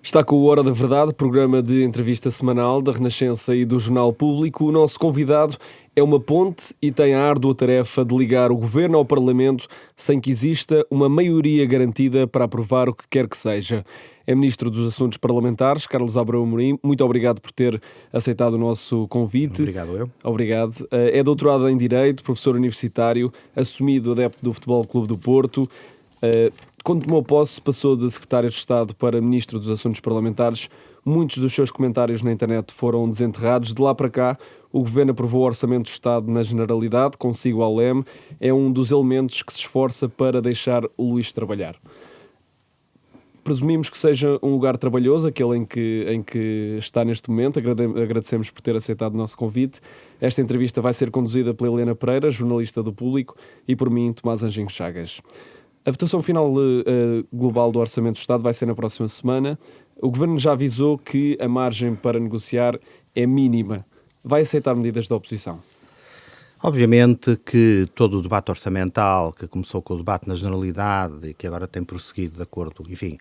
Está com o Hora da Verdade, programa de entrevista semanal da Renascença e do Jornal Público. O nosso convidado é uma ponte e tem a árdua tarefa de ligar o Governo ao Parlamento sem que exista uma maioria garantida para aprovar o que quer que seja. É Ministro dos Assuntos Parlamentares, Carlos Abreu Amorim. Muito obrigado por ter aceitado o nosso convite. Obrigado eu. Obrigado. É doutorado em Direito, professor universitário, assumido adepto do Futebol Clube do Porto. Quando tomou posse, passou de Secretário de Estado para Ministro dos Assuntos Parlamentares. Muitos dos seus comentários na internet foram desenterrados. De lá para cá, o Governo aprovou o Orçamento do Estado na Generalidade, consigo ao leme. É um dos elementos que se esforça para deixar o Luís trabalhar. Presumimos que seja um lugar trabalhoso, aquele em que está neste momento. Agradecemos por ter aceitado o nosso convite. Esta entrevista vai ser conduzida pela Helena Pereira, jornalista do Público, e por mim, Tomás Anjinho Chagas. A votação final global do Orçamento do Estado vai ser na próxima semana. O Governo já avisou que a margem para negociar é mínima. Vai aceitar medidas da oposição? Obviamente que todo o debate orçamental, que começou com o debate na Generalidade e que agora tem prosseguido de acordo, enfim,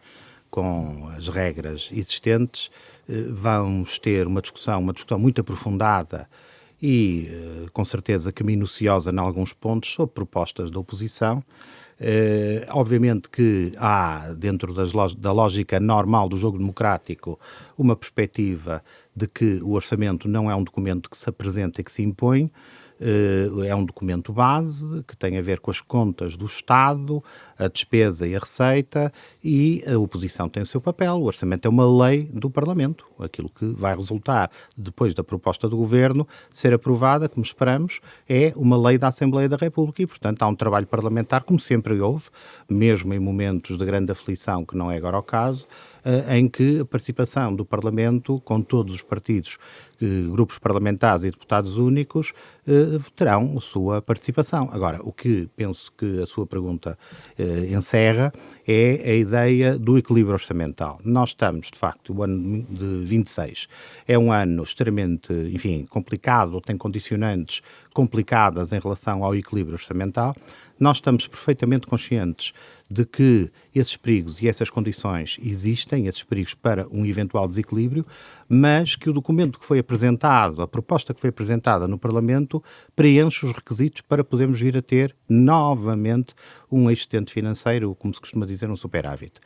com as regras existentes, vamos ter uma discussão muito aprofundada e, com certeza, que minuciosa em alguns pontos sobre propostas da oposição. Obviamente que há, dentro da lógica normal do jogo democrático, uma perspectiva de que o orçamento não é um documento que se apresenta e que se impõe. É um documento base que tem a ver com as contas do Estado, a despesa e a receita, e a oposição tem o seu papel. O orçamento é uma lei do Parlamento, aquilo que vai resultar depois da proposta do Governo ser aprovada, como esperamos, é uma lei da Assembleia da República e, portanto, há um trabalho parlamentar, como sempre houve, mesmo em momentos de grande aflição, que não é agora o caso, em que a participação do Parlamento, com todos os partidos, grupos parlamentares e deputados únicos, terão a sua participação. Agora, o que penso que a sua pergunta encerra é a ideia do equilíbrio orçamental. Nós estamos, de facto, o ano de 26 é um ano extremamente, enfim, complicado, ou tem condicionantes complicadas em relação ao equilíbrio orçamental. Nós estamos perfeitamente conscientes de que esses perigos e essas condições existem, esses perigos para um eventual desequilíbrio, mas que o documento que foi apresentado, a proposta que foi apresentada no Parlamento, preenche os requisitos para podermos vir a ter novamente um excedente financeiro, como se costuma dizer, um superávit.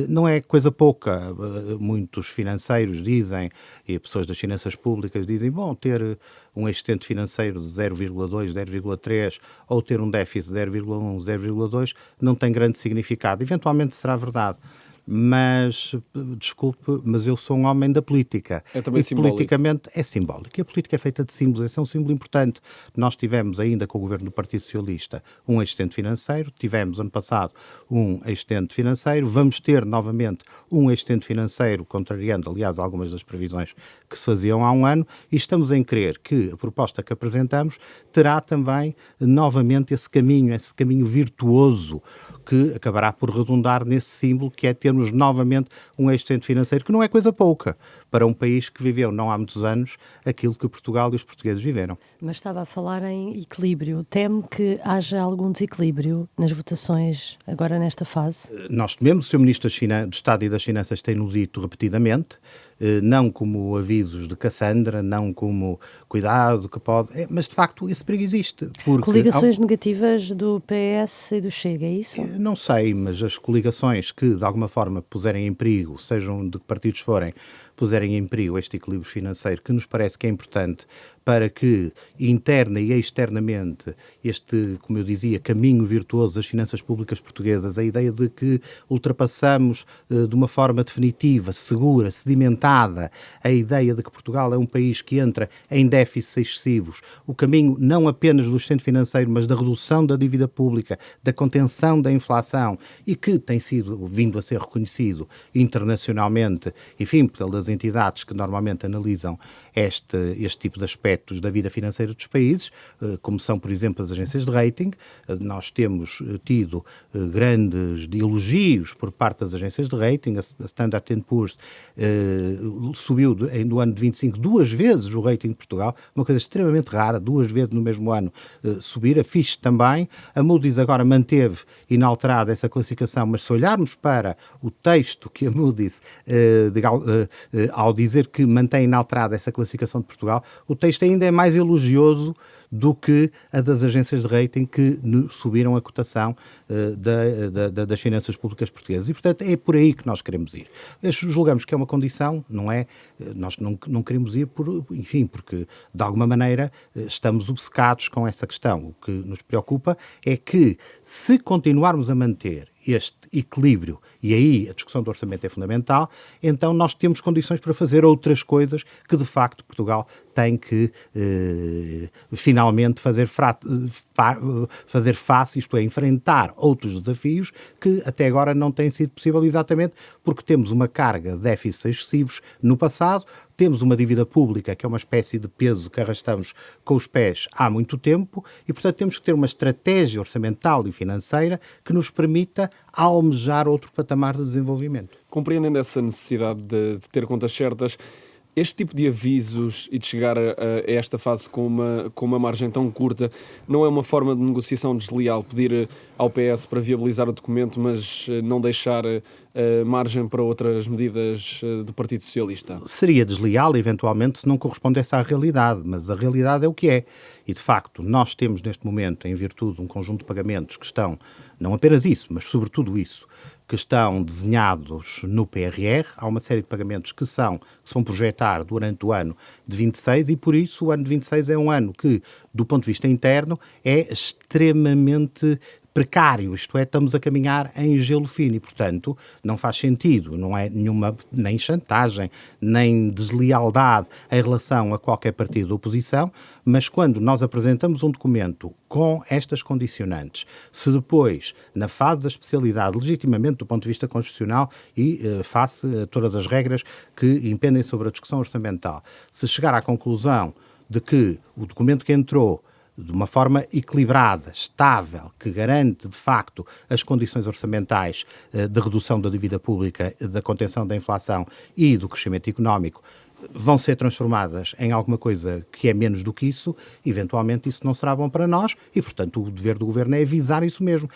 Não é coisa pouca, muitos financeiros dizem, e pessoas das finanças públicas dizem, bom, ter um excedente financeiro de 0,2, 0,3 ou ter um déficit de 0,1, 0,2 não tem grande significado. Eventualmente será verdade, mas, desculpe, mas eu sou um homem da política. É também e simbólico. Politicamente é simbólico. E a política é feita de símbolos, esse é um símbolo importante. Nós tivemos ainda com o governo do Partido Socialista um excedente financeiro, tivemos ano passado um excedente financeiro, vamos ter novamente um excedente financeiro, contrariando, aliás, algumas das previsões que se faziam há um ano, e estamos em crer que a proposta que apresentamos terá também novamente esse caminho virtuoso que acabará por redundar nesse símbolo que é termos novamente um excedente financeiro, que não é coisa pouca para um país que viveu não há muitos anos aquilo que Portugal e os portugueses viveram. Mas estava a falar em equilíbrio. Teme que haja algum desequilíbrio nas votações agora nesta fase? Nós tememos, o Sr. Ministro do Estado e das Finanças tem-no dito repetidamente, não como avisos de Cassandra, não como cuidado que pode, mas de facto esse perigo existe. Coligações negativas do PS e do Chega, é isso? Não sei, mas as coligações que de alguma forma puserem em perigo, sejam de que partidos forem, puserem em perigo este equilíbrio financeiro, que nos parece que é importante para que interna e externamente este, como eu dizia, caminho virtuoso das finanças públicas portuguesas, a ideia de que ultrapassamos de uma forma definitiva, segura, sedimentada, a ideia de que Portugal é um país que entra em déficits excessivos, o caminho não apenas do excedente financeiro, mas da redução da dívida pública, da contenção da inflação e que tem sido vindo a ser reconhecido internacionalmente, enfim, pelas entidades que normalmente analisam este tipo de aspectos aspectos da vida financeira dos países, como são, por exemplo, as agências de rating. Nós temos tido grandes elogios por parte das agências de rating. A Standard & Poor's subiu no ano de 25 duas vezes o rating de Portugal, uma coisa extremamente rara, duas vezes no mesmo ano subir. A Fitch também. A Moody's agora manteve inalterada essa classificação, mas se olharmos para o texto que a Moody's, ao dizer que mantém inalterada essa classificação de Portugal, o texto ainda é mais elogioso do que a das agências de rating que subiram a cotação das finanças públicas portuguesas. E, portanto, é por aí que nós queremos ir. Julgamos que é uma condição, não é? Nós não queremos ir porque, de alguma maneira, estamos obcecados com essa questão. O que nos preocupa é que, se continuarmos a manter este equilíbrio, e aí a discussão do orçamento é fundamental, então nós temos condições para fazer outras coisas que, de facto, Portugal tem que finalmente fazer face, isto é, enfrentar outros desafios que até agora não têm sido possível, exatamente porque temos uma carga de déficits excessivos no passado, temos uma dívida pública que é uma espécie de peso que arrastamos com os pés há muito tempo e, portanto, temos que ter uma estratégia orçamental e financeira que nos permita almejar outro patamar de desenvolvimento. Compreendendo essa necessidade de ter contas certas, este tipo de avisos e de chegar a esta fase com uma margem tão curta não é uma forma de negociação desleal? Pedir ao PS para viabilizar o documento, mas não deixar margem para outras medidas do Partido Socialista? Seria desleal, eventualmente, se não correspondesse à realidade, mas a realidade é o que é. E, de facto, nós temos neste momento, em virtude de um conjunto de pagamentos que estão, não apenas isso, mas sobretudo isso, que estão desenhados no PRR. Há uma série de pagamentos que se vão projetar durante o ano de 26 e, por isso, o ano de 26 é um ano que, do ponto de vista interno, é extremamente precário, isto é, estamos a caminhar em gelo fino e, portanto, não faz sentido, não é nenhuma nem chantagem, nem deslealdade em relação a qualquer partido de oposição, mas quando nós apresentamos um documento com estas condicionantes, se depois, na fase da especialidade, legitimamente do ponto de vista constitucional e face a todas as regras que impendem sobre a discussão orçamental, se chegar à conclusão de que o documento que entrou de uma forma equilibrada, estável, que garante, de facto, as condições orçamentais de redução da dívida pública, da contenção da inflação e do crescimento económico, vão ser transformadas em alguma coisa que é menos do que isso, eventualmente isso não será bom para nós e, portanto, o dever do Governo é avisar isso mesmo.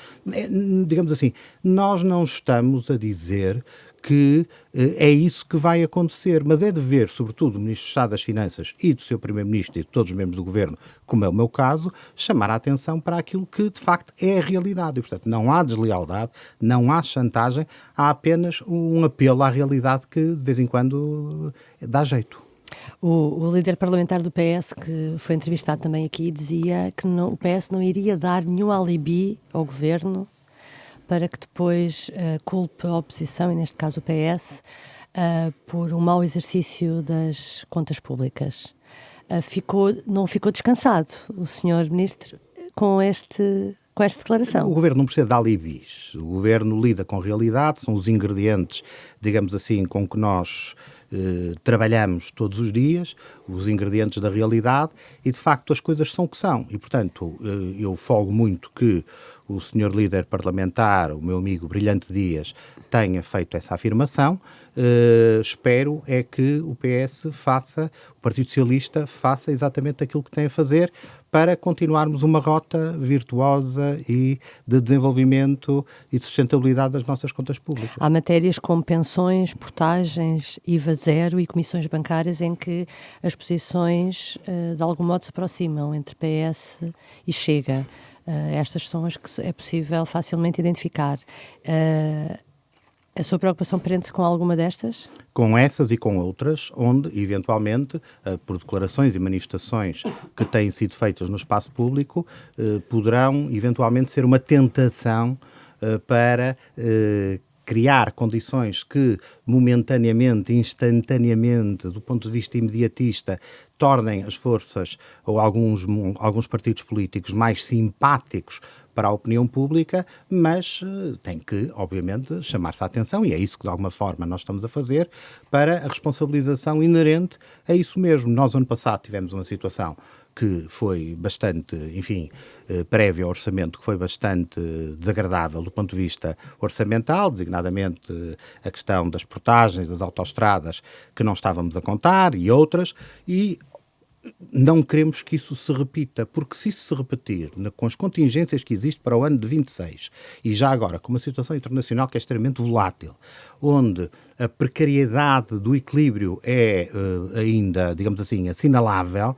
Digamos assim, nós não estamos a dizer que é isso que vai acontecer, mas é dever, sobretudo, do Ministro do Estado das Finanças e do seu Primeiro-Ministro e de todos os membros do Governo, como é o meu caso, chamar a atenção para aquilo que, de facto, é a realidade. E, portanto, não há deslealdade, não há chantagem, há apenas um apelo à realidade que, de vez em quando, dá jeito. O líder parlamentar do PS, que foi entrevistado também aqui, dizia que o PS não iria dar nenhum alibi ao Governo para que depois culpe a oposição, e neste caso o PS, por um mau exercício das contas públicas. Não ficou descansado o Sr. Ministro com esta declaração? O Governo não precisa de alibis. O Governo lida com a realidade, são os ingredientes, digamos assim, com que nós trabalhamos todos os dias, os ingredientes da realidade, e de facto as coisas são o que são. E, portanto, eu folgo muito que o senhor líder parlamentar, o meu amigo Brilhante Dias, tenha feito essa afirmação. Espero é que o o Partido Socialista faça exatamente aquilo que tem a fazer para continuarmos uma rota virtuosa e de desenvolvimento e de sustentabilidade das nossas contas públicas. Há matérias como pensões, portagens, IVA zero e comissões bancárias em que as posições de algum modo se aproximam entre PS e Chega. Estas são as que é possível facilmente identificar. A sua preocupação prende-se com alguma destas? Com essas e com outras, onde, eventualmente, por declarações e manifestações que têm sido feitas no espaço público, poderão, eventualmente, ser uma tentação para criar condições que, momentaneamente, instantaneamente, do ponto de vista imediatista, tornem as forças ou alguns partidos políticos mais simpáticos para a opinião pública, mas tem que, obviamente, chamar-se a atenção, e é isso que de alguma forma nós estamos a fazer, para a responsabilização inerente a isso mesmo. Nós, ano passado, tivemos uma situação que foi bastante, enfim, prévio ao orçamento, que foi bastante desagradável do ponto de vista orçamental, designadamente a questão das portagens, das autoestradas, que não estávamos a contar, e outras, e não queremos que isso se repita, porque se isso se repetir com as contingências que existem para o ano de 26, e já agora com uma situação internacional que é extremamente volátil, onde a precariedade do equilíbrio é ainda, digamos assim, assinalável,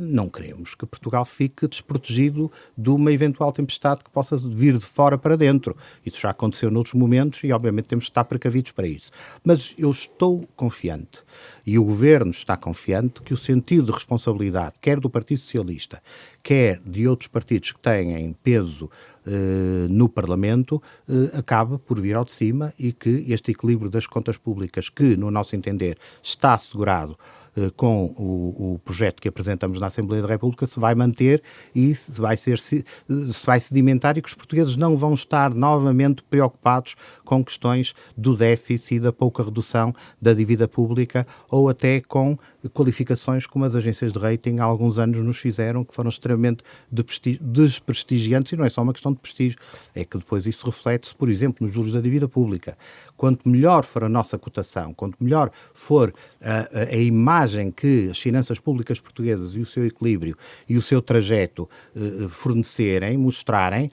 não queremos que Portugal fique desprotegido de uma eventual tempestade que possa vir de fora para dentro. Isso já aconteceu noutros momentos e, obviamente, temos de estar precavidos para isso. Mas eu estou confiante, e o Governo está confiante, que o sentido de responsabilidade, quer do Partido Socialista, quer de outros partidos que têm peso no Parlamento, acaba por vir ao de cima, e que este equilíbrio das contas públicas, que, no nosso entender, está assegurado com o projeto que apresentamos na Assembleia da República, se vai manter e se vai sedimentar, e que os portugueses não vão estar novamente preocupados com questões do déficit e da pouca redução da dívida pública, ou até com qualificações como as agências de rating há alguns anos nos fizeram, que foram extremamente desprestigiantes, e não é só uma questão de prestígio, é que depois isso reflete-se, por exemplo, nos juros da dívida pública. Quanto melhor for a nossa cotação, quanto melhor for a imagem que as finanças públicas portuguesas e o seu equilíbrio e o seu trajeto fornecerem, mostrarem,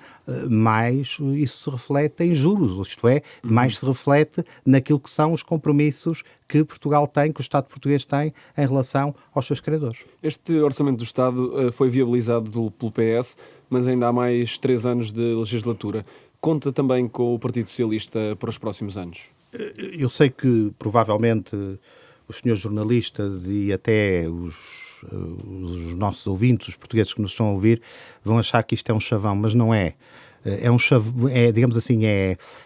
mais isso se reflete em juros, isto é, mais se reflete naquilo que são os compromissos que Portugal tem, que o Estado português tem em relação aos seus credores. Este Orçamento do Estado foi viabilizado pelo PS, mas ainda há mais 3 anos de legislatura. Conta também com o Partido Socialista para os próximos anos? Eu sei que, provavelmente, os senhores jornalistas e até os nossos ouvintes, os portugueses que nos estão a ouvir, vão achar que isto é um chavão, mas não é. É um chavão, digamos assim,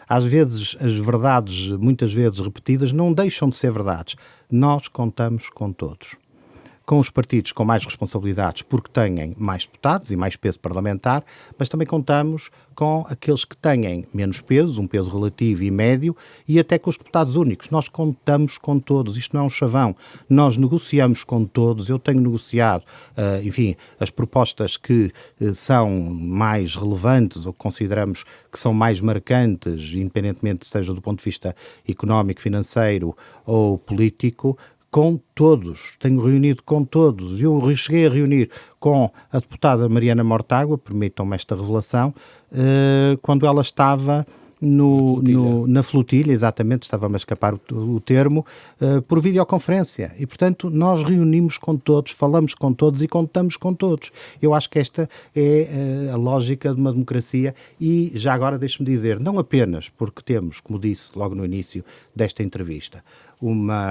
às vezes as verdades, muitas vezes repetidas, não deixam de ser verdades. Nós contamos com todos. Com os partidos com mais responsabilidades, porque têm mais deputados e mais peso parlamentar, mas também contamos com aqueles que têm menos peso, um peso relativo e médio, e até com os deputados únicos. Nós contamos com todos, isto não é um chavão. Nós negociamos com todos, eu tenho negociado, enfim, as propostas que são mais relevantes ou que consideramos que são mais marcantes, independentemente seja do ponto de vista económico, financeiro ou político, com todos, tenho reunido com todos. Eu cheguei a reunir com a deputada Mariana Mortágua, permitam-me esta revelação, quando ela estava na flotilha, exatamente, estava-me a escapar o termo, por videoconferência. E, portanto, nós reunimos com todos, falamos com todos e contamos com todos. Eu acho que esta é a lógica de uma democracia, e já agora deixe-me dizer, não apenas porque temos, como disse logo no início desta entrevista,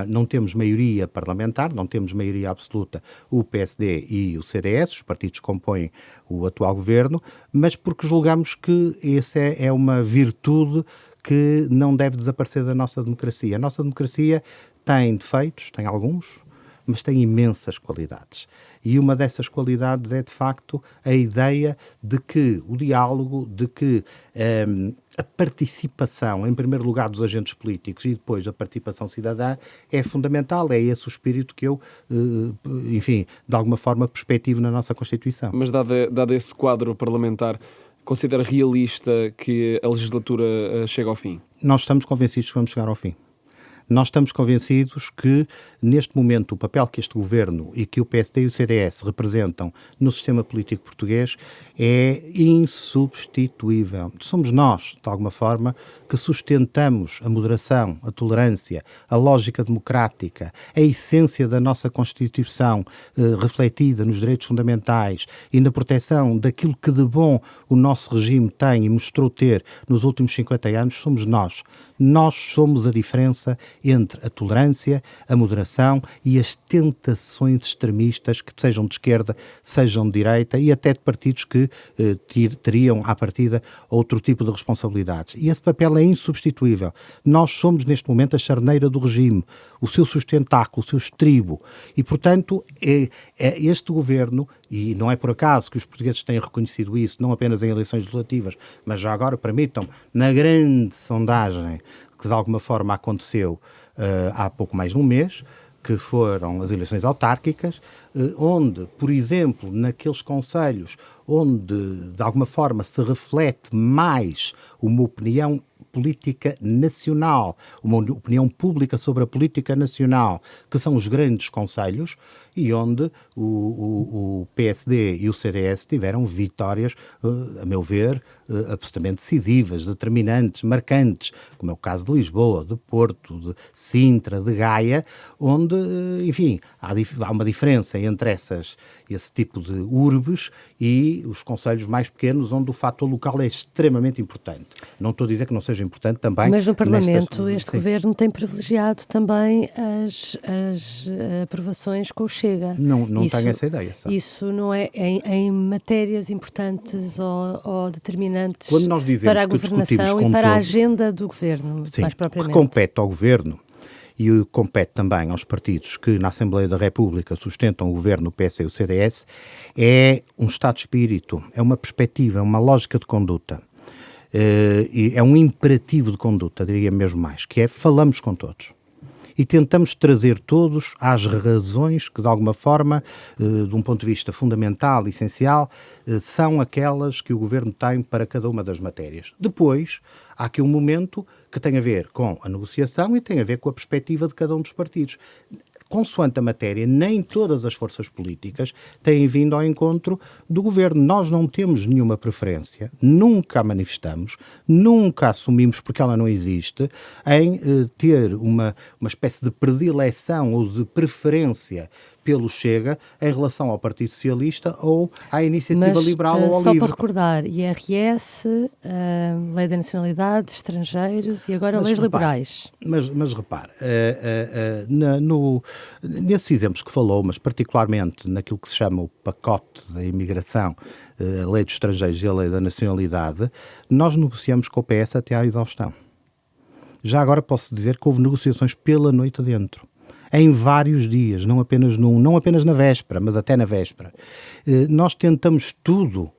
não temos maioria parlamentar, não temos maioria absoluta, o PSD e o CDS, os partidos que compõem o atual governo, mas porque julgamos que essa é uma virtude que não deve desaparecer da nossa democracia. A nossa democracia tem defeitos, tem alguns, mas tem imensas qualidades. E uma dessas qualidades é, de facto, a ideia de que o diálogo, de que a participação, em primeiro lugar, dos agentes políticos e depois a participação cidadã é fundamental. É esse o espírito que eu, enfim, de alguma forma perspectivo na nossa Constituição. Mas dado esse quadro parlamentar, considera realista que a legislatura chegue ao fim? Nós estamos convencidos que vamos chegar ao fim. Nós estamos convencidos que, neste momento, o papel que este Governo e que o PSD e o CDS representam no sistema político português é insubstituível. Somos nós, de alguma forma, que sustentamos a moderação, a tolerância, a lógica democrática, a essência da nossa Constituição refletida nos direitos fundamentais e na proteção daquilo que de bom o nosso regime tem e mostrou ter nos últimos 50 anos, somos nós. Nós somos a diferença entre a tolerância, a moderação e as tentações extremistas, que sejam de esquerda, sejam de direita e até de partidos que teriam, à partida, outro tipo de responsabilidades. E esse papel é insubstituível. Nós somos, neste momento, a charneira do regime, o seu sustentáculo, o seu estribo. E, portanto, este governo, e não é por acaso que os portugueses têm reconhecido isso, não apenas em eleições legislativas, mas já agora, permitam, na grande sondagem que de alguma forma aconteceu há pouco mais de um mês, que foram as eleições autárquicas, onde, por exemplo, naqueles concelhos onde de alguma forma se reflete mais uma opinião política nacional, uma opinião pública sobre a política nacional, que são os grandes concelhos, e onde o PSD e o CDS tiveram vitórias, a meu ver, absolutamente decisivas, determinantes, marcantes, como é o caso de Lisboa, de Porto, de Sintra, de Gaia, onde, enfim, há uma diferença entre esse tipo de urbes e os concelhos mais pequenos, onde o fator local é extremamente importante. Não estou a dizer que não seja importante também. Mas no Parlamento este governo tem privilegiado também as aprovações com o Chega. Não tenho essa ideia. Sabe? Isso não é em matérias importantes ou determinantes quando nós dizemos para a governação e para a agenda do governo, sim, mais propriamente. O que compete ao governo e compete também aos partidos que na Assembleia da República sustentam o governo, o PS e o CDS, é um estado de espírito, é uma perspectiva, é uma lógica de conduta. É um imperativo de conduta, diria mesmo mais, que é falamos com todos. E tentamos trazer todos às razões que, de alguma forma, de um ponto de vista fundamental, essencial, são aquelas que o Governo tem para cada uma das matérias. Depois, há aqui um momento que tem a ver com a negociação e tem a ver com a perspectiva de cada um dos partidos. Consoante a matéria, nem todas as forças políticas têm vindo ao encontro do Governo. Nós não temos nenhuma preferência, nunca a manifestamos, nunca assumimos, porque ela não existe, em ter uma espécie de predileção ou de preferência pelo Chega em relação ao Partido Socialista ou à Iniciativa Liberal ou ao só LIVRE. para recordar, IRS, Lei da Nacionalidade, Estrangeiros e agora leis liberais. Mas repare, nesses exemplos que falou, mas particularmente naquilo que se chama o pacote da imigração, a Lei dos Estrangeiros e a Lei da Nacionalidade, nós negociamos com o PS até à exaustão. Já agora posso dizer que houve negociações pela noite adentro. Em vários dias, não apenas não apenas na véspera, mas até na véspera. Nós tentamos tudo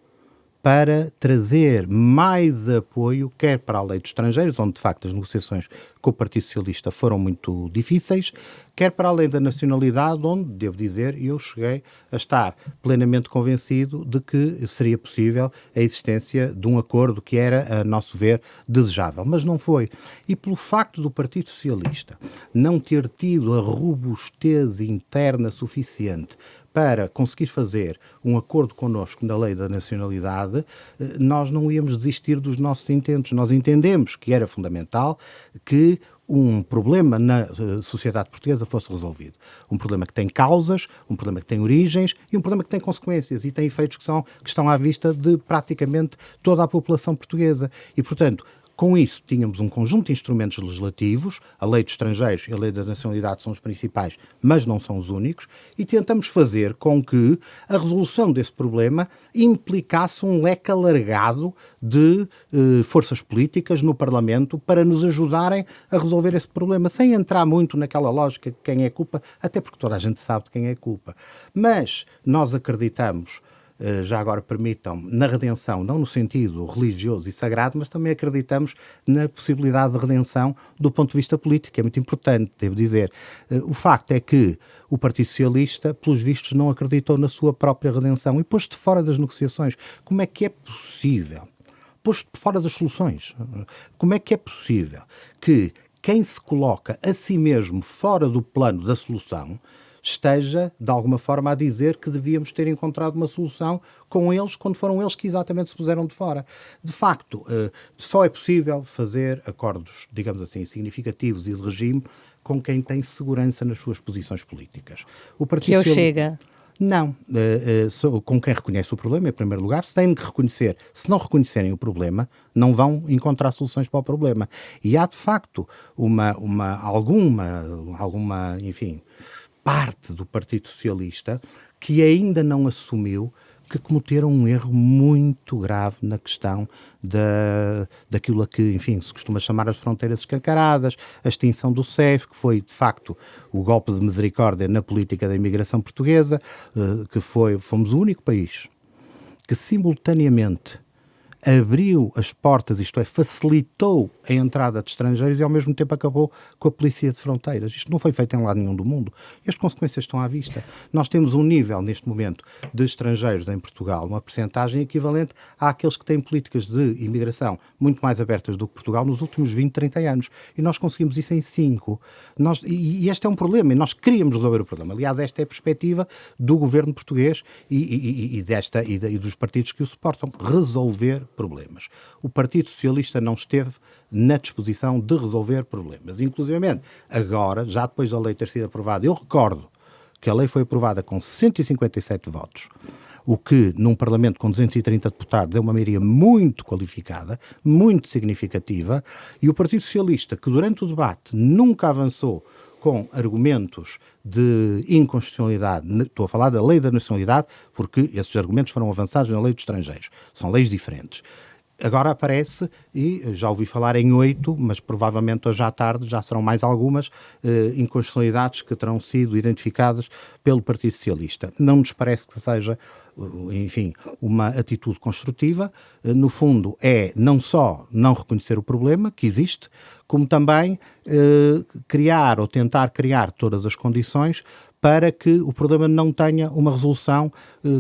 para trazer mais apoio, quer para a Lei dos Estrangeiros, onde de facto as negociações com o Partido Socialista foram muito difíceis, quer para a Lei da Nacionalidade, onde, devo dizer, eu cheguei a estar plenamente convencido de que seria possível a existência de um acordo que era, a nosso ver, desejável. Mas não foi. E pelo facto do Partido Socialista não ter tido a robustez interna suficiente para conseguir fazer um acordo connosco na Lei da Nacionalidade, nós não íamos desistir dos nossos intentos. Nós entendemos que era fundamental que um problema na sociedade portuguesa fosse resolvido. Um problema que tem causas, um problema que tem origens e um problema que tem consequências e tem efeitos que estão à vista de praticamente toda a população portuguesa. E, portanto, com isso, tínhamos um conjunto de instrumentos legislativos, a Lei dos Estrangeiros e a Lei da Nacionalidade são os principais, mas não são os únicos, e tentamos fazer com que a resolução desse problema implicasse um leque alargado de forças políticas no Parlamento para nos ajudarem a resolver esse problema, sem entrar muito naquela lógica de quem é a culpa, até porque toda a gente sabe de quem é a culpa. Mas nós acreditamos, já agora permitam, na redenção, não no sentido religioso e sagrado, mas também acreditamos na possibilidade de redenção do ponto de vista político, é muito importante, devo dizer. O facto é que o Partido Socialista, pelos vistos, não acreditou na sua própria redenção e pôs-se fora das negociações. Como é que é possível? Pôs-se fora das soluções. Como é que é possível que quem se coloca a si mesmo fora do plano da solução esteja, de alguma forma, a dizer que devíamos ter encontrado uma solução com eles, quando foram eles que exatamente se puseram de fora. De facto, só é possível fazer acordos, digamos assim, significativos e de regime com quem tem segurança nas suas posições políticas. Que eu chega. Não. Com quem reconhece o problema, em primeiro lugar, se têm que reconhecer. Se não reconhecerem o problema, não vão encontrar soluções para o problema. E há, de facto, alguma, enfim, parte do Partido Socialista que ainda não assumiu que cometeram um erro muito grave na questão daquilo a que, enfim, se costuma chamar as fronteiras escancaradas, a extinção do CEF, que foi, de facto, o golpe de misericórdia na política da imigração portuguesa, fomos o único país que simultaneamente abriu as portas, isto é, facilitou a entrada de estrangeiros e ao mesmo tempo acabou com a polícia de fronteiras. Isto não foi feito em lado nenhum do mundo e as consequências estão à vista. Nós temos um nível, neste momento, de estrangeiros em Portugal, uma percentagem equivalente àqueles que têm políticas de imigração muito mais abertas do que Portugal nos últimos 20, 30 anos. E nós conseguimos isso em 5. E este é um problema e nós queríamos resolver o problema. Aliás, esta é a perspectiva do governo português e dos partidos que o suportam. Resolver problemas. O Partido Socialista não esteve na disposição de resolver problemas. Inclusivamente, agora, já depois da lei ter sido aprovada, eu recordo que a lei foi aprovada com 157 votos, o que, num Parlamento com 230 deputados, é uma maioria muito qualificada, muito significativa, e o Partido Socialista, que durante o debate nunca avançou com argumentos de inconstitucionalidade, estou a falar da lei da nacionalidade, porque esses argumentos foram avançados na lei dos estrangeiros, são leis diferentes. Agora aparece, e já ouvi falar em 8, mas provavelmente hoje à tarde já serão mais algumas inconstitucionalidades que terão sido identificadas pelo Partido Socialista. Não nos parece que seja, enfim, uma atitude construtiva. No fundo, é não só não reconhecer o problema que existe, como também criar ou tentar criar todas as condições para que o problema não tenha uma resolução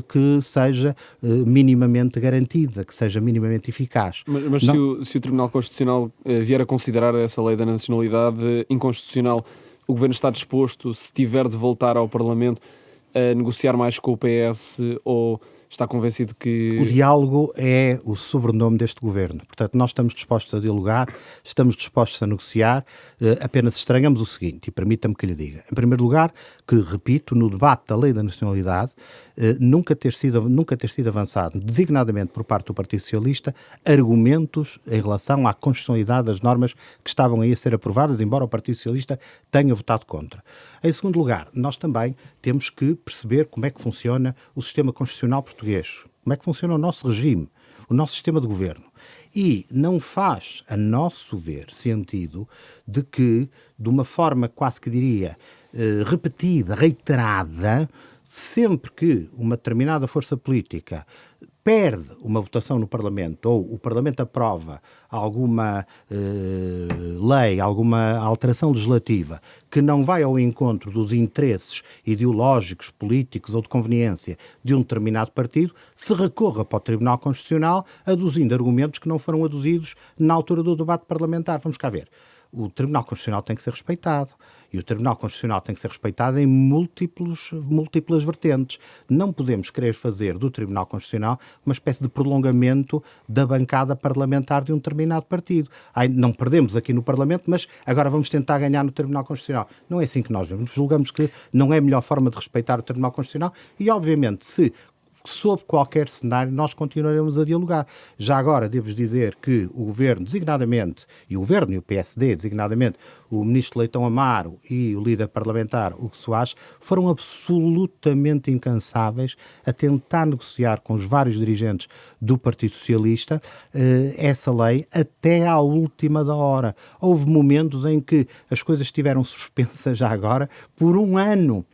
que seja minimamente garantida, que seja minimamente eficaz. Mas se o Tribunal Constitucional vier a considerar essa lei da nacionalidade inconstitucional, o Governo está disposto, se tiver de voltar ao Parlamento, a negociar mais com o PS ou está convencido que... O diálogo é o sobrenome deste governo. Portanto, nós estamos dispostos a dialogar, estamos dispostos a negociar, apenas estranhamos o seguinte, e permita-me que lhe diga. Em primeiro lugar, que, repito, no debate da lei da nacionalidade, nunca ter sido avançado, designadamente por parte do Partido Socialista, argumentos em relação à constitucionalidade das normas que estavam aí a ser aprovadas, embora o Partido Socialista tenha votado contra. Em segundo lugar, nós também temos que perceber como é que funciona o sistema constitucional português, como é que funciona o nosso regime, o nosso sistema de governo. E não faz, a nosso ver, sentido de que, de uma forma quase que diria repetida, reiterada, sempre que uma determinada força política perde uma votação no Parlamento ou o Parlamento aprova alguma lei, alguma alteração legislativa que não vai ao encontro dos interesses ideológicos, políticos ou de conveniência de um determinado partido, se recorra para o Tribunal Constitucional aduzindo argumentos que não foram aduzidos na altura do debate parlamentar. Vamos cá ver. O Tribunal Constitucional tem que ser respeitado. E o Tribunal Constitucional tem que ser respeitado em múltiplas vertentes. Não podemos querer fazer do Tribunal Constitucional uma espécie de prolongamento da bancada parlamentar de um determinado partido. Não perdemos aqui no Parlamento, mas agora vamos tentar ganhar no Tribunal Constitucional. Não é assim que nós vemos. Julgamos que não é a melhor forma de respeitar o Tribunal Constitucional e, obviamente, sob qualquer cenário, nós continuaremos a dialogar. Já agora, devo dizer que o Governo, designadamente, e o Governo e o PSD, designadamente, o Ministro Leitão Amaro e o líder parlamentar, Hugo Soares, foram absolutamente incansáveis a tentar negociar com os vários dirigentes do Partido Socialista essa lei até à última da hora. Houve momentos em que as coisas estiveram suspensas já agora por um ano.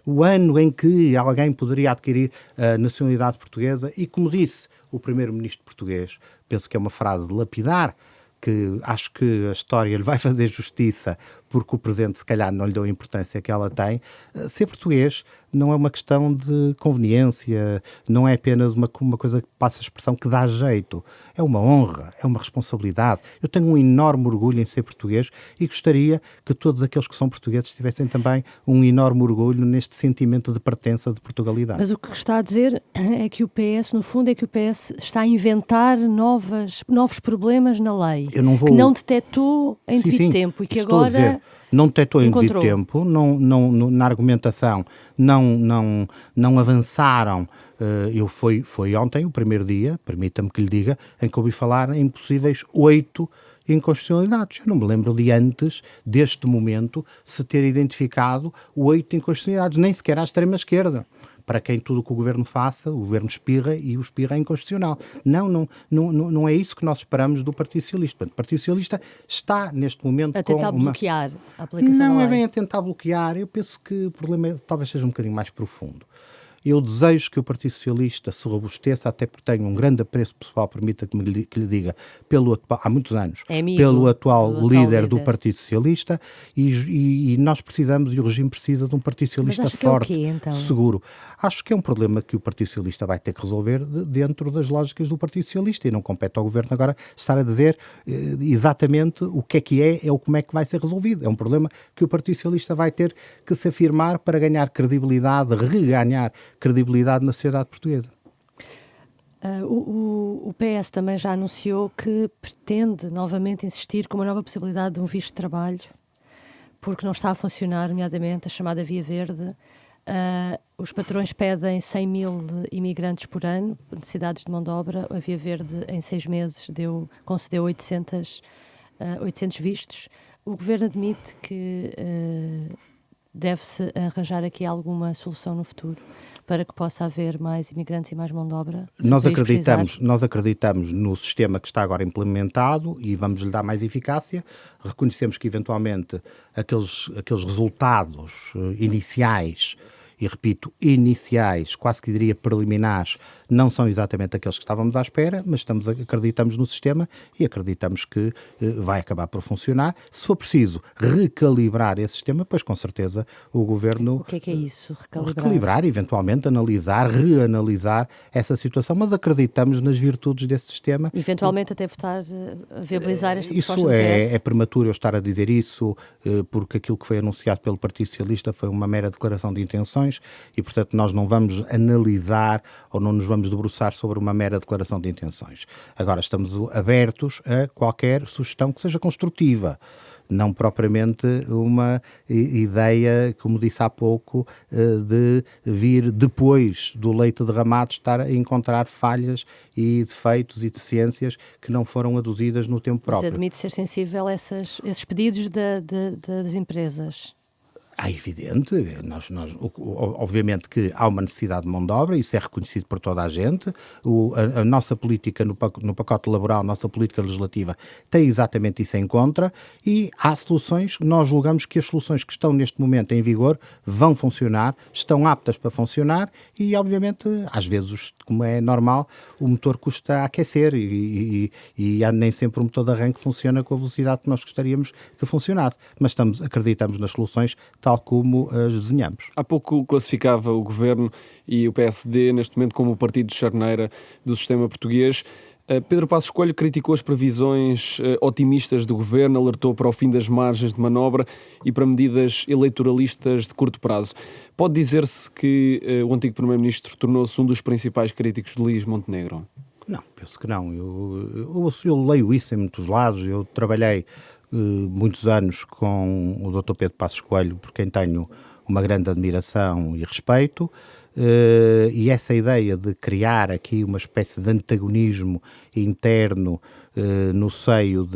O ano em que alguém poderia adquirir a nacionalidade portuguesa e, como disse o primeiro-ministro português, penso que é uma frase lapidar, que acho que a história lhe vai fazer justiça porque o presente se calhar não lhe deu a importância que ela tem. Ser português não é uma questão de conveniência, não é apenas uma coisa que passa a expressão que dá jeito. É uma honra, é uma responsabilidade. Eu tenho um enorme orgulho em ser português e gostaria que todos aqueles que são portugueses tivessem também um enorme orgulho neste sentimento de pertença, de Portugalidade. Mas o que está a dizer é que o PS, no fundo, é que o PS está a inventar novos problemas na lei, que não detectou em devido tempo e que agora Não detectou em devido Encontrou. tempo, na argumentação não avançaram. Foi ontem o primeiro dia, permita-me que lhe diga, em que ouvi falar em possíveis 8 inconstitucionalidades. Eu não me lembro de antes, deste momento, se ter identificado 8 inconstitucionalidades, nem sequer à extrema-esquerda. Para quem tudo o que o Governo faça, o Governo espirra e o espirra é inconstitucional. Não é isso que nós esperamos do Partido Socialista. Portanto, o Partido Socialista está, neste momento, a tentar bloquear a aplicação da Não lei. é bem a tentar bloquear. Eu penso que o problema talvez seja um bocadinho mais profundo. Eu desejo que o Partido Socialista se robusteça, até porque tenho um grande apreço pessoal, permita que lhe diga, há muitos anos, pelo atual líder do Partido Socialista, e nós precisamos, e o regime precisa de um Partido Socialista forte, então? seguro. Acho que é um problema que o Partido Socialista vai ter que resolver dentro das lógicas do Partido Socialista, e não compete ao Governo agora estar a dizer exatamente o que é ou como é que vai ser resolvido. É um problema que o Partido Socialista vai ter que se afirmar para ganhar credibilidade, reganhar credibilidade na sociedade portuguesa. O PS também já anunciou que pretende novamente insistir com uma nova possibilidade de um visto de trabalho, porque não está a funcionar, nomeadamente a chamada Via Verde. Os patrões pedem 100 mil imigrantes por ano, necessidades de mão de obra. A Via Verde, em 6 meses, concedeu 800 vistos. O Governo admite que deve-se arranjar aqui alguma solução no futuro para que possa haver mais imigrantes e mais mão de obra? Nós acreditamos no sistema que está agora implementado e vamos lhe dar mais eficácia. Reconhecemos que, eventualmente, aqueles resultados iniciais, e repito, iniciais, quase que diria preliminares, não são exatamente aqueles que estávamos à espera, mas acreditamos no sistema e acreditamos que vai acabar por funcionar. Se for preciso recalibrar esse sistema, pois com certeza o Governo... O que é isso, recalibrar? Recalibrar, eventualmente analisar, reanalisar essa situação, mas acreditamos nas virtudes desse sistema. Eventualmente até votar a viabilizar esta proposta do PS? Isso é prematuro eu estar a dizer isso, porque aquilo que foi anunciado pelo Partido Socialista foi uma mera declaração de intenções e, portanto, nós não vamos analisar ou não nos vamos debruçar sobre uma mera declaração de intenções. Agora, estamos abertos a qualquer sugestão que seja construtiva. Não propriamente uma ideia, como disse há pouco, de vir depois do leite derramado estar a encontrar falhas e defeitos e deficiências que não foram aduzidas no tempo próprio. Mas admite ser sensível a esses pedidos das empresas? É evidente, obviamente que há uma necessidade de mão de obra, isso é reconhecido por toda a gente. A nossa política no pacote laboral, a nossa política legislativa tem exatamente isso em conta e há soluções, nós julgamos que as soluções que estão neste momento em vigor vão funcionar, estão aptas para funcionar e obviamente, às vezes, como é normal, o motor custa a aquecer e nem sempre o motor de arranque funciona com a velocidade que nós gostaríamos que funcionasse, mas acreditamos nas soluções tal como as desenhamos. Há pouco classificava o Governo e o PSD, neste momento, como o partido de charneira do sistema português. Pedro Passos Coelho criticou as previsões otimistas do Governo, alertou para o fim das margens de manobra e para medidas eleitoralistas de curto prazo. Pode dizer-se que o antigo Primeiro-Ministro tornou-se um dos principais críticos de Luís Montenegro? Não, penso que não. Eu leio isso em muitos lados. Eu trabalhei muitos anos com o Dr. Pedro Passos Coelho, por quem tenho uma grande admiração e respeito, e essa ideia de criar aqui uma espécie de antagonismo interno no seio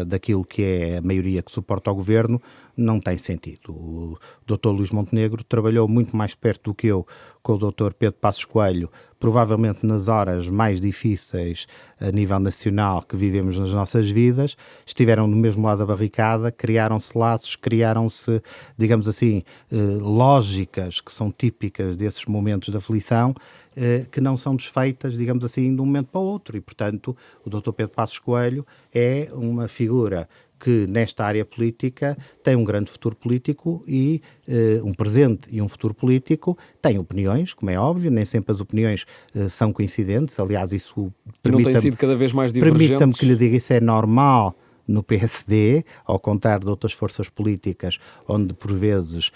daquilo que é a maioria que suporta o Governo não tem sentido. O Dr. Luís Montenegro trabalhou muito mais perto do que eu com o Dr. Pedro Passos Coelho, provavelmente nas horas mais difíceis a nível nacional que vivemos nas nossas vidas, estiveram no mesmo lado da barricada, criaram-se laços, criaram-se, digamos assim, lógicas que são típicas desses momentos de aflição, que não são desfeitas, digamos assim, de um momento para o outro. E, portanto, o Dr. Pedro Passos Coelho é uma figura que nesta área política tem um grande futuro político e um presente e um futuro político, tem opiniões, como é óbvio, nem sempre as opiniões são coincidentes, aliás isso não tem sido cada vez mais divergentes. Permita-me que lhe diga, isso é normal no PSD, ao contrário de outras forças políticas, onde por vezes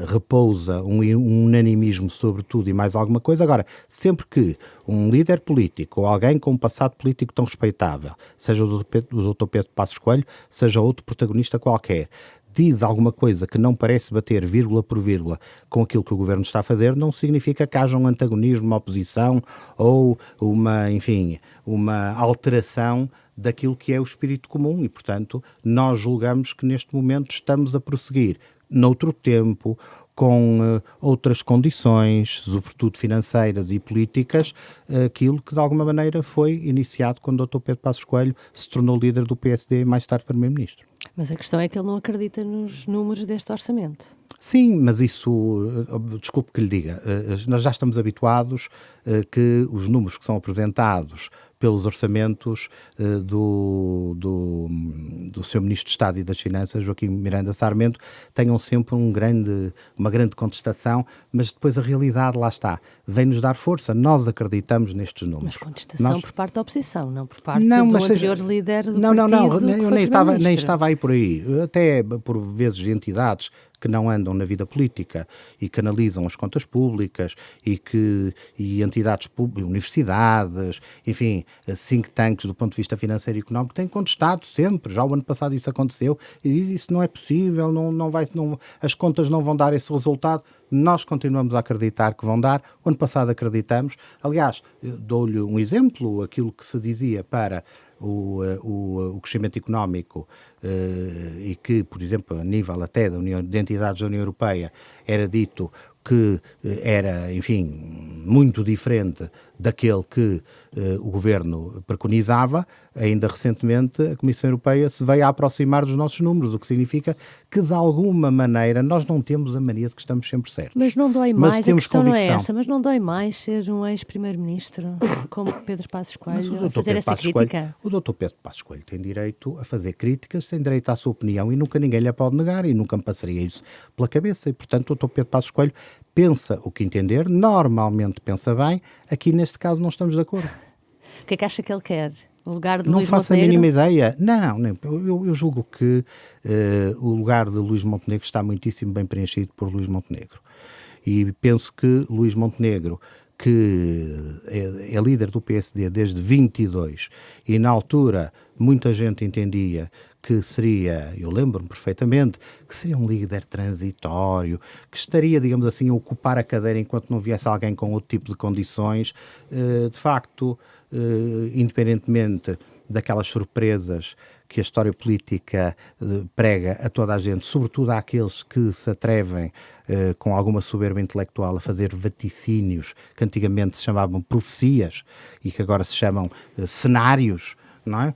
repousa um unanimismo sobre tudo e mais alguma coisa. Agora, sempre que um líder político ou alguém com um passado político tão respeitável, seja o Dr. Pedro Passos Coelho, seja outro protagonista qualquer, diz alguma coisa que não parece bater vírgula por vírgula com aquilo que o governo está a fazer, não significa que haja um antagonismo, uma oposição ou uma alteração daquilo que é o espírito comum e, portanto, nós julgamos que neste momento estamos a prosseguir noutro tempo, com outras condições, sobretudo financeiras e políticas, aquilo que de alguma maneira foi iniciado quando o Dr. Pedro Passos Coelho se tornou líder do PSD e mais tarde Primeiro-Ministro. Mas a questão é que ele não acredita nos números deste orçamento. Sim, mas isso, desculpe que lhe diga, nós já estamos habituados que os números que são apresentados pelos orçamentos do Sr. Ministro de Estado e das Finanças, Joaquim Miranda Sarmento, tenham sempre uma grande contestação, mas depois a realidade, lá está, vem-nos dar força. Nós acreditamos nestes números. Mas contestação por parte da oposição, não por parte do anterior líder do partido. Não, nem estava aí por aí. Até por vezes entidades que não andam na vida política e que analisam as contas públicas e entidades públicas, universidades, enfim, think tanks do ponto de vista financeiro e económico, têm contestado sempre. Já o ano passado isso aconteceu e diz isso não é possível, as contas não vão dar esse resultado. Nós continuamos a acreditar que vão dar. O ano passado acreditamos. Aliás, dou-lhe um exemplo, aquilo que se dizia para o crescimento económico e que, por exemplo, a nível até de entidades da União Europeia, era dito que era, enfim, muito diferente daquele que o Governo preconizava. Ainda recentemente a Comissão Europeia se veio a aproximar dos nossos números, o que significa que de alguma maneira nós não temos a mania de que estamos sempre certos. Mas não dói mais, a questão não é essa, mas não dói mais ser um ex-primeiro-ministro como Pedro Passos Coelho a fazer essa crítica? O Dr. Pedro Passos Coelho tem direito a fazer críticas, tem direito à sua opinião e nunca ninguém lhe pode negar e nunca me passaria isso pela cabeça e, portanto, o Dr. Pedro Passos Coelho pensa o que entender, normalmente pensa bem, aqui neste caso não estamos de acordo. O que é que acha que ele quer? O lugar de Não Luís faço Montenegro? a mínima ideia. Não, eu julgo que o lugar de Luís Montenegro está muitíssimo bem preenchido por Luís Montenegro. E penso que Luís Montenegro, que é líder do PSD desde 22 e na altura muita gente entendia que seria, eu lembro-me perfeitamente, que seria um líder transitório, que estaria, digamos assim, a ocupar a cadeira enquanto não viesse alguém com outro tipo de condições. De facto, independentemente daquelas surpresas que a história política prega a toda a gente, sobretudo àqueles que se atrevem com alguma soberba intelectual a fazer vaticínios que antigamente se chamavam profecias e que agora se chamam cenários, não é?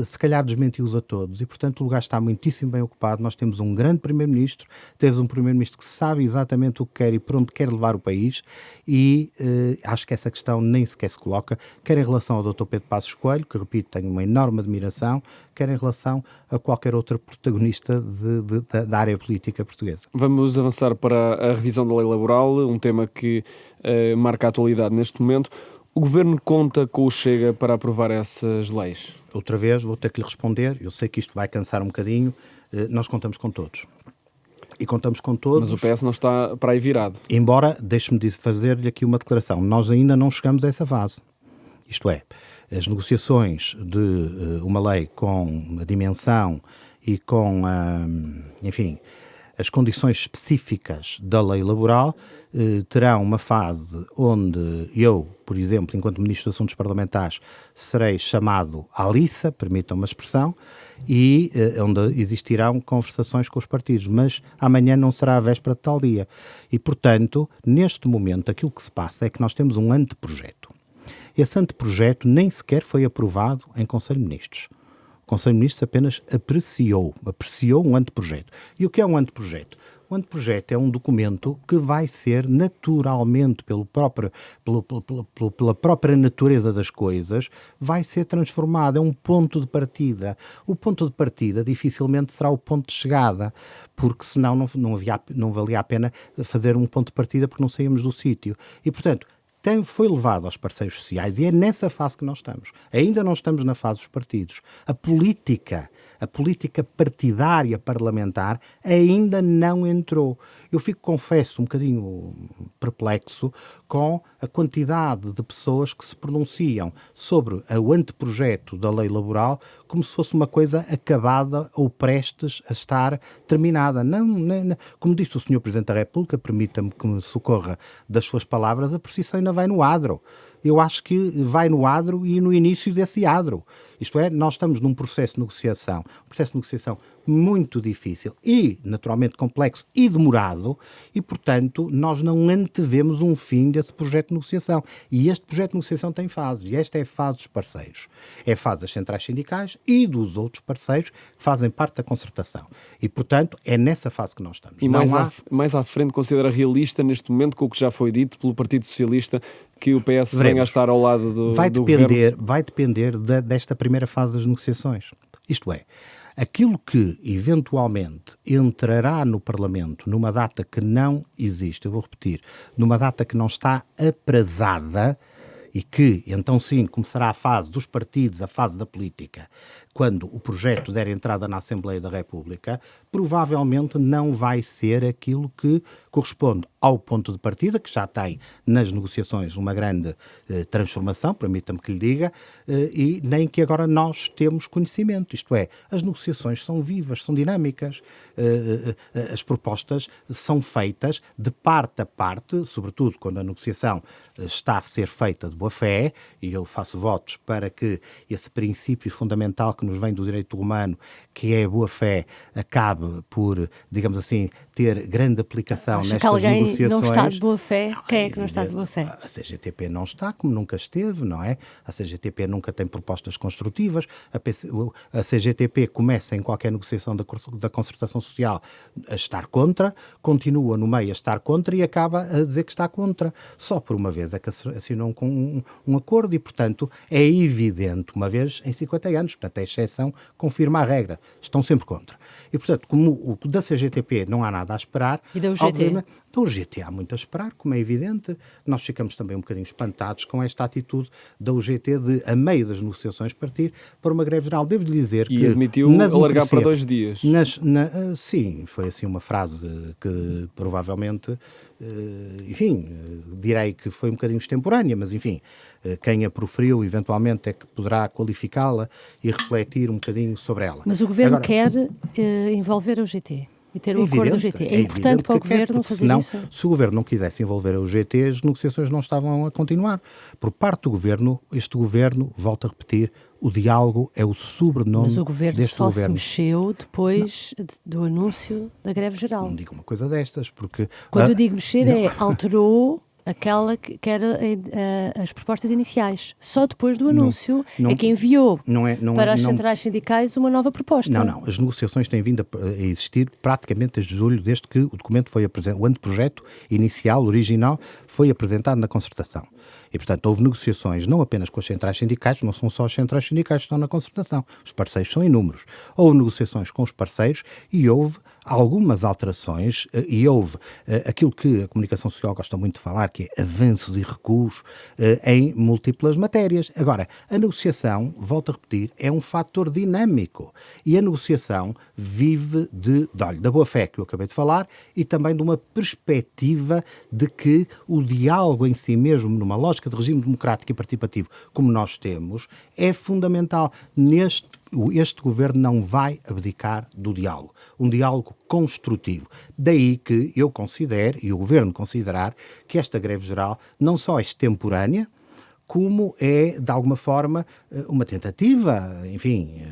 Se calhar desmentiu-os a todos e, portanto, o lugar está muitíssimo bem ocupado. Nós temos um grande Primeiro-Ministro, temos um Primeiro-Ministro que sabe exatamente o que quer e por onde quer levar o país e acho que essa questão nem sequer se coloca, quer em relação ao Dr. Pedro Passos Coelho, que, repito, tenho uma enorme admiração, quer em relação a qualquer outro protagonista da área política portuguesa. Vamos avançar para a revisão da lei laboral, um tema que marca a atualidade neste momento. O Governo conta com o Chega para aprovar essas leis? Outra vez vou ter que lhe responder, eu sei que isto vai cansar um bocadinho, nós contamos com todos. E contamos com todos. Mas o PS não está para aí virado. Embora, deixe-me fazer-lhe aqui uma declaração, nós ainda não chegamos a essa fase. Isto é, as negociações de uma lei com a dimensão e com, enfim, as condições específicas da lei laboral terão uma fase onde eu, por exemplo, enquanto Ministro de Assuntos Parlamentares, serei chamado à liça, permitam-me a expressão, e onde existirão conversações com os partidos, mas amanhã não será a véspera de tal dia. E, portanto, neste momento, aquilo que se passa é que nós temos um anteprojeto. Esse anteprojeto nem sequer foi aprovado em Conselho de Ministros. O Conselho de Ministros apenas apreciou um anteprojeto. E o que é um anteprojeto? O anteprojeto é um documento que vai ser naturalmente, pela própria natureza das coisas, vai ser transformado. É um ponto de partida. O ponto de partida dificilmente será o ponto de chegada, porque senão não valia a pena fazer um ponto de partida porque não saímos do sítio. E, portanto, foi levado aos parceiros sociais e é nessa fase que nós estamos. Ainda não estamos na fase dos partidos. A política partidária parlamentar ainda não entrou. Eu fico, confesso, um bocadinho perplexo com a quantidade de pessoas que se pronunciam sobre o anteprojeto da lei laboral como se fosse uma coisa acabada ou prestes a estar terminada. Não, como disse o Sr. Presidente da República, permita-me que me socorra das suas palavras, a procissão ainda vai no adro. Eu acho que vai no adro e no início desse adro. Isto é, nós estamos num processo de negociação muito difícil e, naturalmente, complexo e demorado e, portanto, nós não antevemos um fim desse projeto de negociação. E este projeto de negociação tem fases, e esta é a fase dos parceiros. É a fase das centrais sindicais e dos outros parceiros que fazem parte da concertação. E, portanto, é nessa fase que nós estamos. E mais à frente, considera realista, neste momento, com o que já foi dito pelo Partido Socialista, que o PS venha a estar ao lado do governo? Vai depender desta primeira fase das negociações. Isto é, aquilo que eventualmente entrará no Parlamento numa data que não existe, eu vou repetir, numa data que não está aprazada e que, então sim, começará a fase dos partidos, a fase da política, quando o projeto der entrada na Assembleia da República, provavelmente não vai ser aquilo que corresponde ao ponto de partida, que já tem nas negociações uma grande transformação, permita-me que lhe diga, e nem que agora nós temos conhecimento. Isto é, as negociações são vivas, são dinâmicas, as propostas são feitas de parte a parte, sobretudo quando a negociação está a ser feita de boa fé, e eu faço votos para que esse princípio fundamental que nos vem do direito romano, que é a boa-fé, acabe por, digamos assim, ter grande aplicação nestas negociações. Que alguém não está de boa-fé? Quem é que não está de boa-fé? A CGTP não está, como nunca esteve, não é? A CGTP nunca tem propostas construtivas. A CGTP começa em qualquer negociação da concertação social a estar contra, continua no meio a estar contra e acaba a dizer que está contra. Só por uma vez é que assinou com um acordo e, portanto, é evidente, uma vez em 50 anos, portanto, a exceção confirma a regra. Estão sempre contra. E, portanto, como o da CGTP não há nada a esperar... E da UGT? Da UGT há muito a esperar, como é evidente. Nós ficamos também um bocadinho espantados com esta atitude da UGT de, a meio das negociações, partir para uma greve geral. Devo-lhe dizer que... E admitiu alargar para 2 dias. Sim, foi assim uma frase que provavelmente... enfim, direi que foi um bocadinho extemporânea, mas enfim, quem a proferiu eventualmente é que poderá qualificá-la e refletir um bocadinho sobre ela. Mas o Governo quer envolver a UGT e ter o acordo da UGT. É importante para o Governo fazer isso? Se o Governo não quisesse envolver a UGT, as negociações não estavam a continuar. Por parte do Governo, este Governo, volto a repetir, o diálogo é o sobrenome deste governo. Mas o Governo só se mexeu depois do anúncio da greve geral. Não digo uma coisa destas, porque... Quando eu digo mexer, alterou aquela que era as propostas iniciais. Só depois do anúncio é que enviou para as centrais sindicais uma nova proposta. Não. As negociações têm vindo a existir praticamente desde julho, desde que o documento foi apresentado. O anteprojeto inicial, original, foi apresentado na concertação. E, portanto, houve negociações não apenas com as centrais sindicais, não são só as centrais sindicais que estão na concertação. Os parceiros são inúmeros. Houve negociações com os parceiros e houve algumas alterações e houve aquilo que a comunicação social gosta muito de falar, que é avanços e recuos em múltiplas matérias. Agora, a negociação, volto a repetir, é um fator dinâmico e a negociação vive da boa-fé que eu acabei de falar e também de uma perspectiva de que o diálogo em si mesmo, numa lógica de regime democrático e participativo como nós temos, é fundamental. Este governo não vai abdicar do diálogo, um diálogo construtivo. Daí que eu considero, e o governo considerar, que esta greve geral não só é extemporânea, como é, de alguma forma, uma tentativa, enfim,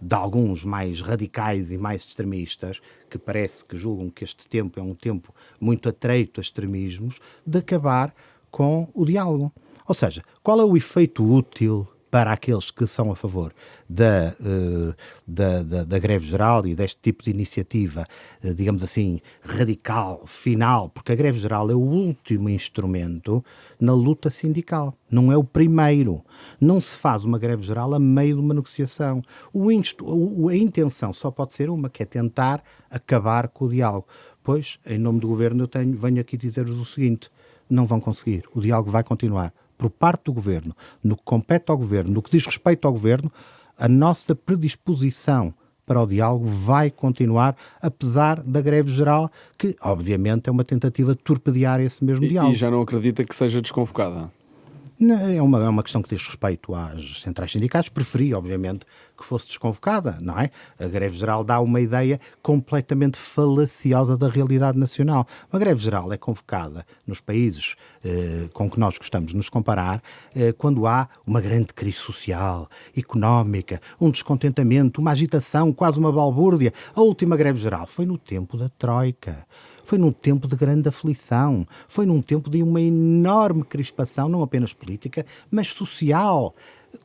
de alguns mais radicais e mais extremistas, que parece que julgam que este tempo é um tempo muito atreito a extremismos, de acabar com o diálogo. Ou seja, qual é o efeito útil para aqueles que são a favor da greve geral e deste tipo de iniciativa, digamos assim, radical, final, porque a greve geral é o último instrumento na luta sindical, não é o primeiro. Não se faz uma greve geral a meio de uma negociação. A intenção só pode ser uma, que é tentar acabar com o diálogo. Pois, em nome do Governo, venho aqui dizer-vos o seguinte: não vão conseguir. O diálogo vai continuar. Por parte do Governo, no que compete ao Governo, no que diz respeito ao Governo, a nossa predisposição para o diálogo vai continuar, apesar da greve geral, que obviamente é uma tentativa de torpedear esse mesmo diálogo. E já não acredita que seja desconvocada? Não, é uma questão que diz respeito às centrais sindicais. Preferi, obviamente, que fosse desconvocada, não é? A greve geral dá uma ideia completamente falaciosa da realidade nacional. Uma greve geral é convocada nos países com que nós gostamos de nos comparar quando há uma grande crise social, económica, um descontentamento, uma agitação, quase uma balbúrdia. A última greve geral foi no tempo da Troika. Foi num tempo de grande aflição, foi num tempo de uma enorme crispação, não apenas política, mas social.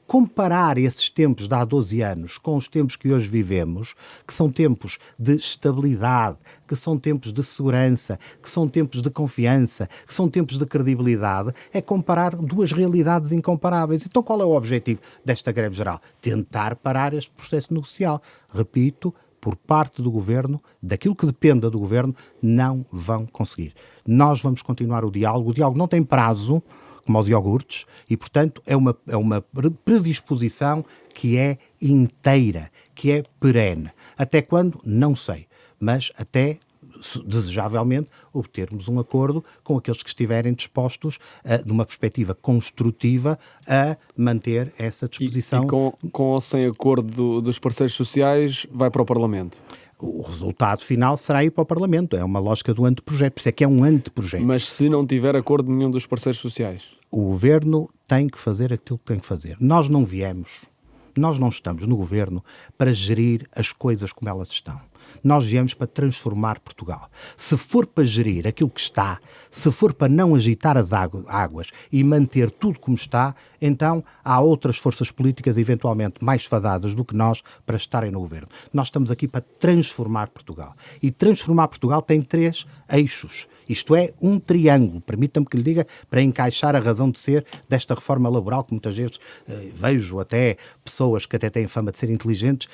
Comparar esses tempos de há 12 anos com os tempos que hoje vivemos, que são tempos de estabilidade, que são tempos de segurança, que são tempos de confiança, que são tempos de credibilidade, é comparar duas realidades incomparáveis. Então qual é o objetivo desta greve geral? Tentar parar este processo negocial. Repito, por parte do Governo, daquilo que dependa do Governo, não vão conseguir. Nós vamos continuar o diálogo. O diálogo não tem prazo, como aos iogurtes, e, portanto, é uma predisposição que é inteira, que é perene. Até quando? Não sei. Mas até, desejavelmente, obtermos um acordo com aqueles que estiverem dispostos, numa perspectiva construtiva, a manter essa disposição. E com ou sem acordo dos parceiros sociais, vai para o Parlamento? O resultado final será ir para o Parlamento. É uma lógica do anteprojeto. Por isso é que é um anteprojeto. Mas se não tiver acordo nenhum dos parceiros sociais? O Governo tem que fazer aquilo que tem que fazer. Nós não estamos no Governo para gerir as coisas como elas estão. Nós viemos para transformar Portugal. Se for para gerir aquilo que está, se for para não agitar as águas e manter tudo como está, então há outras forças políticas eventualmente mais fadadas do que nós para estarem no Governo. Nós estamos aqui para transformar Portugal. E transformar Portugal tem 3 eixos. Isto é um triângulo, permita-me que lhe diga, para encaixar a razão de ser desta reforma laboral, que muitas vezes vejo até pessoas que até têm fama de ser inteligentes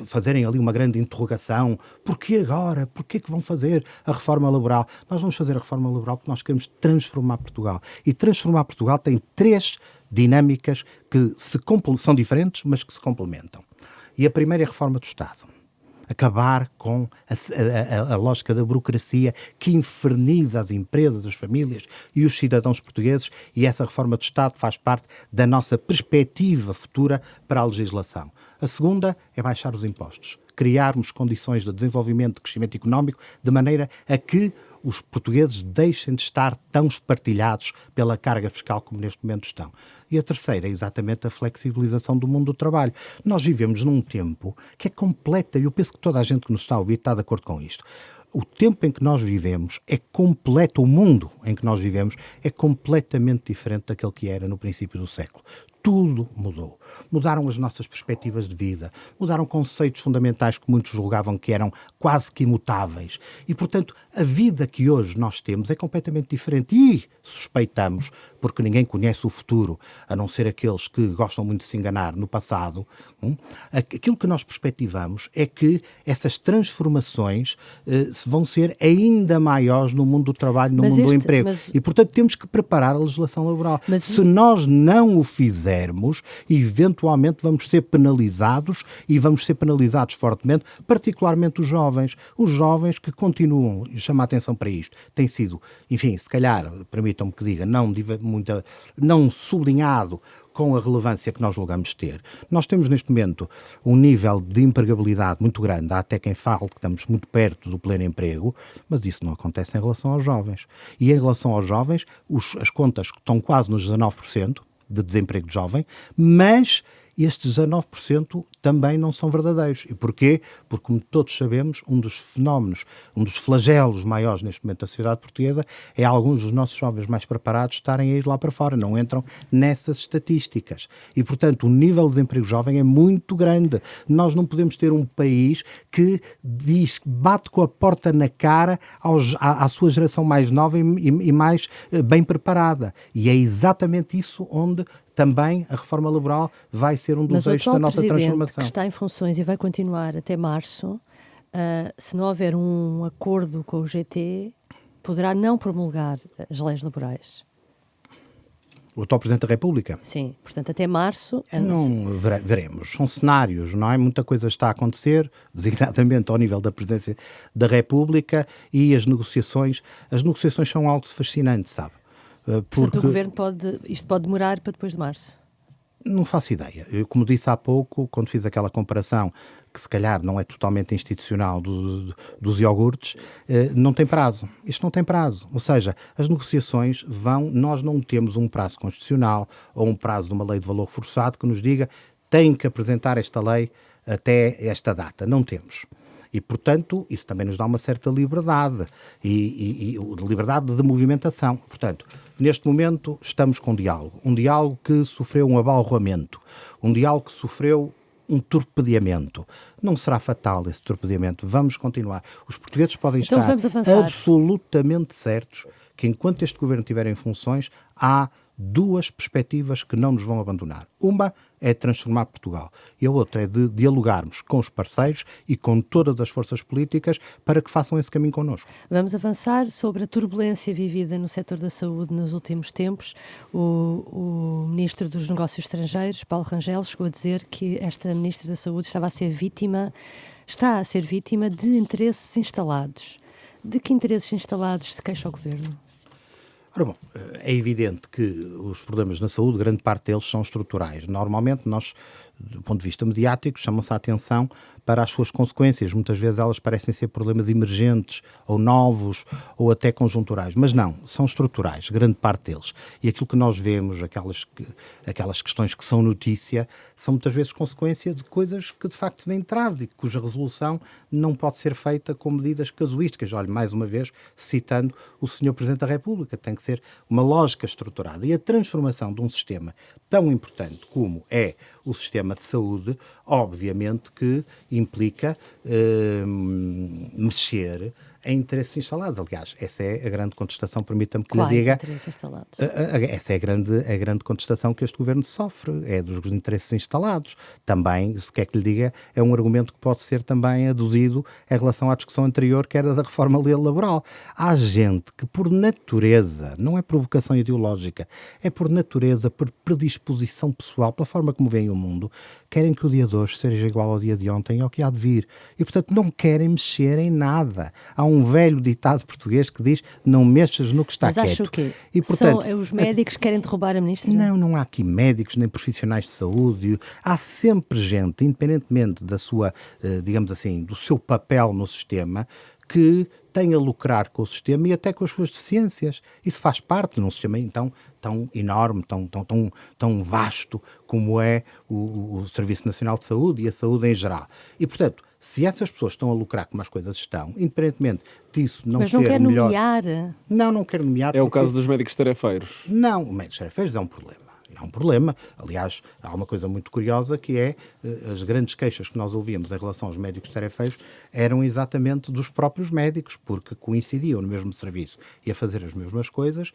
fazerem ali uma grande interrogação. Porquê agora? Porquê que vão fazer a reforma laboral? Nós vamos fazer a reforma laboral porque nós queremos transformar Portugal. E transformar Portugal tem 3 dinâmicas que são diferentes, mas que se complementam. E a primeira é a reforma do Estado. Acabar com a lógica da burocracia que inferniza as empresas, as famílias e os cidadãos portugueses, e essa reforma do Estado faz parte da nossa perspectiva futura para a legislação. A segunda é baixar os impostos, criarmos condições de desenvolvimento, de crescimento económico, de maneira a que os portugueses deixem de estar tão espartilhados pela carga fiscal como neste momento estão. E a terceira é exatamente a flexibilização do mundo do trabalho. Nós vivemos num tempo que é completa, e eu penso que toda a gente que nos está a ouvir está de acordo com isto. O tempo em que nós vivemos é completo, o mundo em que nós vivemos é completamente diferente daquele que era no princípio do século. Tudo mudou. Mudaram as nossas perspectivas de vida, mudaram conceitos fundamentais que muitos julgavam que eram quase que imutáveis. E, portanto, a vida que hoje nós temos é completamente diferente. E suspeitamos, porque ninguém conhece o futuro, a não ser aqueles que gostam muito de se enganar no passado, aquilo que nós perspectivamos é que essas transformações vão ser ainda maiores no mundo do trabalho, no mundo do emprego. E, portanto, temos que preparar a legislação laboral. Se nós não o fizermos, eventualmente vamos ser penalizados, e vamos ser penalizados fortemente, particularmente os jovens que continuam, e chamo a atenção para isto, tem sido, enfim, se calhar, permitam-me que diga, não sublinhado com a relevância que nós julgamos ter. Nós temos neste momento um nível de empregabilidade muito grande, há até quem fale que estamos muito perto do pleno emprego, mas isso não acontece em relação aos jovens. E em relação aos jovens, as contas estão quase nos 19% de desemprego de jovem, mas estes 19% também não são verdadeiros. E porquê? Porque, como todos sabemos, um dos fenómenos, um dos flagelos maiores neste momento da sociedade portuguesa é alguns dos nossos jovens mais preparados estarem a ir lá para fora, não entram nessas estatísticas. E, portanto, o nível de desemprego jovem é muito grande. Nós não podemos ter um país que bate com a porta na cara à sua geração mais nova e mais bem preparada. E é exatamente isso onde também a reforma laboral vai ser um dos eixos da nossa transformação. Que está em funções e vai continuar até março, se não houver um acordo com o GT, poderá não promulgar as leis laborais. O atual Presidente da República? Sim, portanto, até março... Não veremos. São cenários, não é? Muita coisa está a acontecer, designadamente ao nível da Presidência da República, e as negociações são algo fascinante, sabe? Portanto, o Governo isto pode demorar para depois de março? Não faço ideia. Eu, como disse há pouco, quando fiz aquela comparação, que se calhar não é totalmente institucional, dos iogurtes, não tem prazo. Isto não tem prazo. Ou seja, as negociações nós não temos um prazo constitucional ou um prazo de uma lei de valor forçado que nos diga tem que apresentar esta lei até esta data. Não temos. E, portanto, isso também nos dá uma certa liberdade, e liberdade de movimentação. Portanto, neste momento estamos com um diálogo que sofreu um abalroamento, um diálogo que sofreu um torpedeamento. Não será fatal esse torpedeamento, vamos continuar. Os portugueses podem estar absolutamente certos que enquanto este governo estiver em funções, há duas perspectivas que não nos vão abandonar. Uma é transformar Portugal e a outra é de dialogarmos com os parceiros e com todas as forças políticas para que façam esse caminho connosco. Vamos avançar sobre a turbulência vivida no setor da saúde nos últimos tempos. O Ministro dos Negócios Estrangeiros, Paulo Rangel, chegou a dizer que esta Ministra da Saúde está a ser vítima de interesses instalados. De que interesses instalados se queixa o Governo? Ora bom, é evidente que os problemas na saúde, grande parte deles são estruturais. Normalmente nós, do ponto de vista mediático, chamam-se a atenção para as suas consequências. Muitas vezes elas parecem ser problemas emergentes, ou novos, ou até conjunturais. Mas não, são estruturais, grande parte deles. E aquilo que nós vemos, aquelas questões que são notícia, são muitas vezes consequência de coisas que de facto vêm de trás e cuja resolução não pode ser feita com medidas casuísticas. Olha, mais uma vez, citando o Sr. Presidente da República, tem que ser uma lógica estruturada. E a transformação de um sistema tão importante como é o sistema de saúde, obviamente que implica mexer em interesses instalados. Aliás, essa é a grande contestação, permita-me que lhe diga. Interesses instalados? Essa é a grande contestação que este governo sofre, é dos interesses instalados. Também, se quer que lhe diga, é um argumento que pode ser também aduzido em relação à discussão anterior, que era da reforma laboral. Há gente que, por natureza, não é provocação ideológica, é por natureza, por predisposição pessoal, pela forma como veem o mundo, querem que o dia de hoje seja igual ao dia de ontem ou ao que há de vir. E, portanto, não querem mexer em nada. Há um velho ditado português que diz não mexas no que está quieto. Mas acho que e, portanto, são os médicos que querem derrubar a ministra? Não há aqui médicos nem profissionais de saúde. Há sempre gente, independentemente da sua, digamos assim, do seu papel no sistema, que tem a lucrar com o sistema e até com as suas deficiências. Isso faz parte de um sistema então tão enorme, tão vasto como é o Serviço Nacional de Saúde e a saúde em geral. E, portanto, se essas pessoas estão a lucrar como as coisas estão, independentemente disso não ser melhor... Mas não quer nomear? Não quero nomear. É o caso dos médicos tarefeiros. Não, o médicos tarefeiros é um problema. É um problema. Aliás, há uma coisa muito curiosa que é as grandes queixas que nós ouvíamos em relação aos médicos tarefeiros eram exatamente dos próprios médicos, porque coincidiam no mesmo serviço e a fazer as mesmas coisas,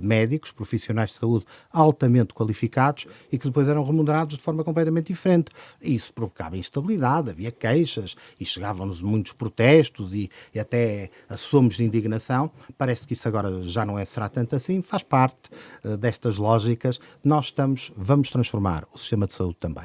médicos, profissionais de saúde altamente qualificados e que depois eram remunerados de forma completamente diferente. E isso provocava instabilidade, havia queixas e chegavam-nos muitos protestos e até assomos de indignação. Parece que isso agora já não será tanto assim, faz parte destas lógicas. Nós vamos transformar o sistema de saúde também.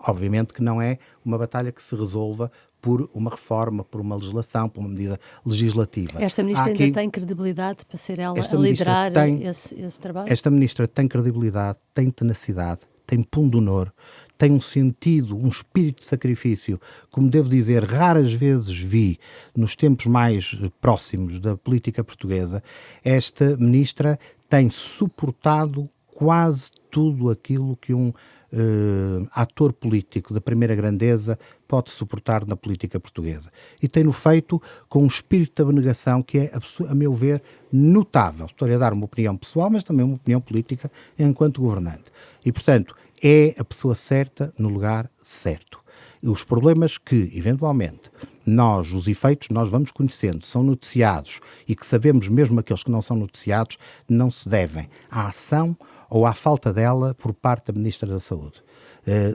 Obviamente que não é uma batalha que se resolva por uma reforma, por uma legislação, por uma medida legislativa. Esta ministra ainda tem credibilidade para ser ela a liderar esse trabalho? Esta ministra tem credibilidade, tem tenacidade, tem pundonor, tem um sentido, um espírito de sacrifício, como devo dizer, raras vezes vi nos tempos mais próximos da política portuguesa. Esta ministra tem suportado quase tudo aquilo que um ator político da primeira grandeza pode suportar na política portuguesa. E tem-no feito com um espírito de abnegação que é, a meu ver, notável. Estou a dar uma opinião pessoal, mas também uma opinião política enquanto governante. E, portanto, é a pessoa certa no lugar certo. E os problemas que, eventualmente, os efeitos nós vamos conhecendo, são noticiados e que sabemos mesmo aqueles que não são noticiados, não se devem à ação ou à falta dela por parte da Ministra da Saúde.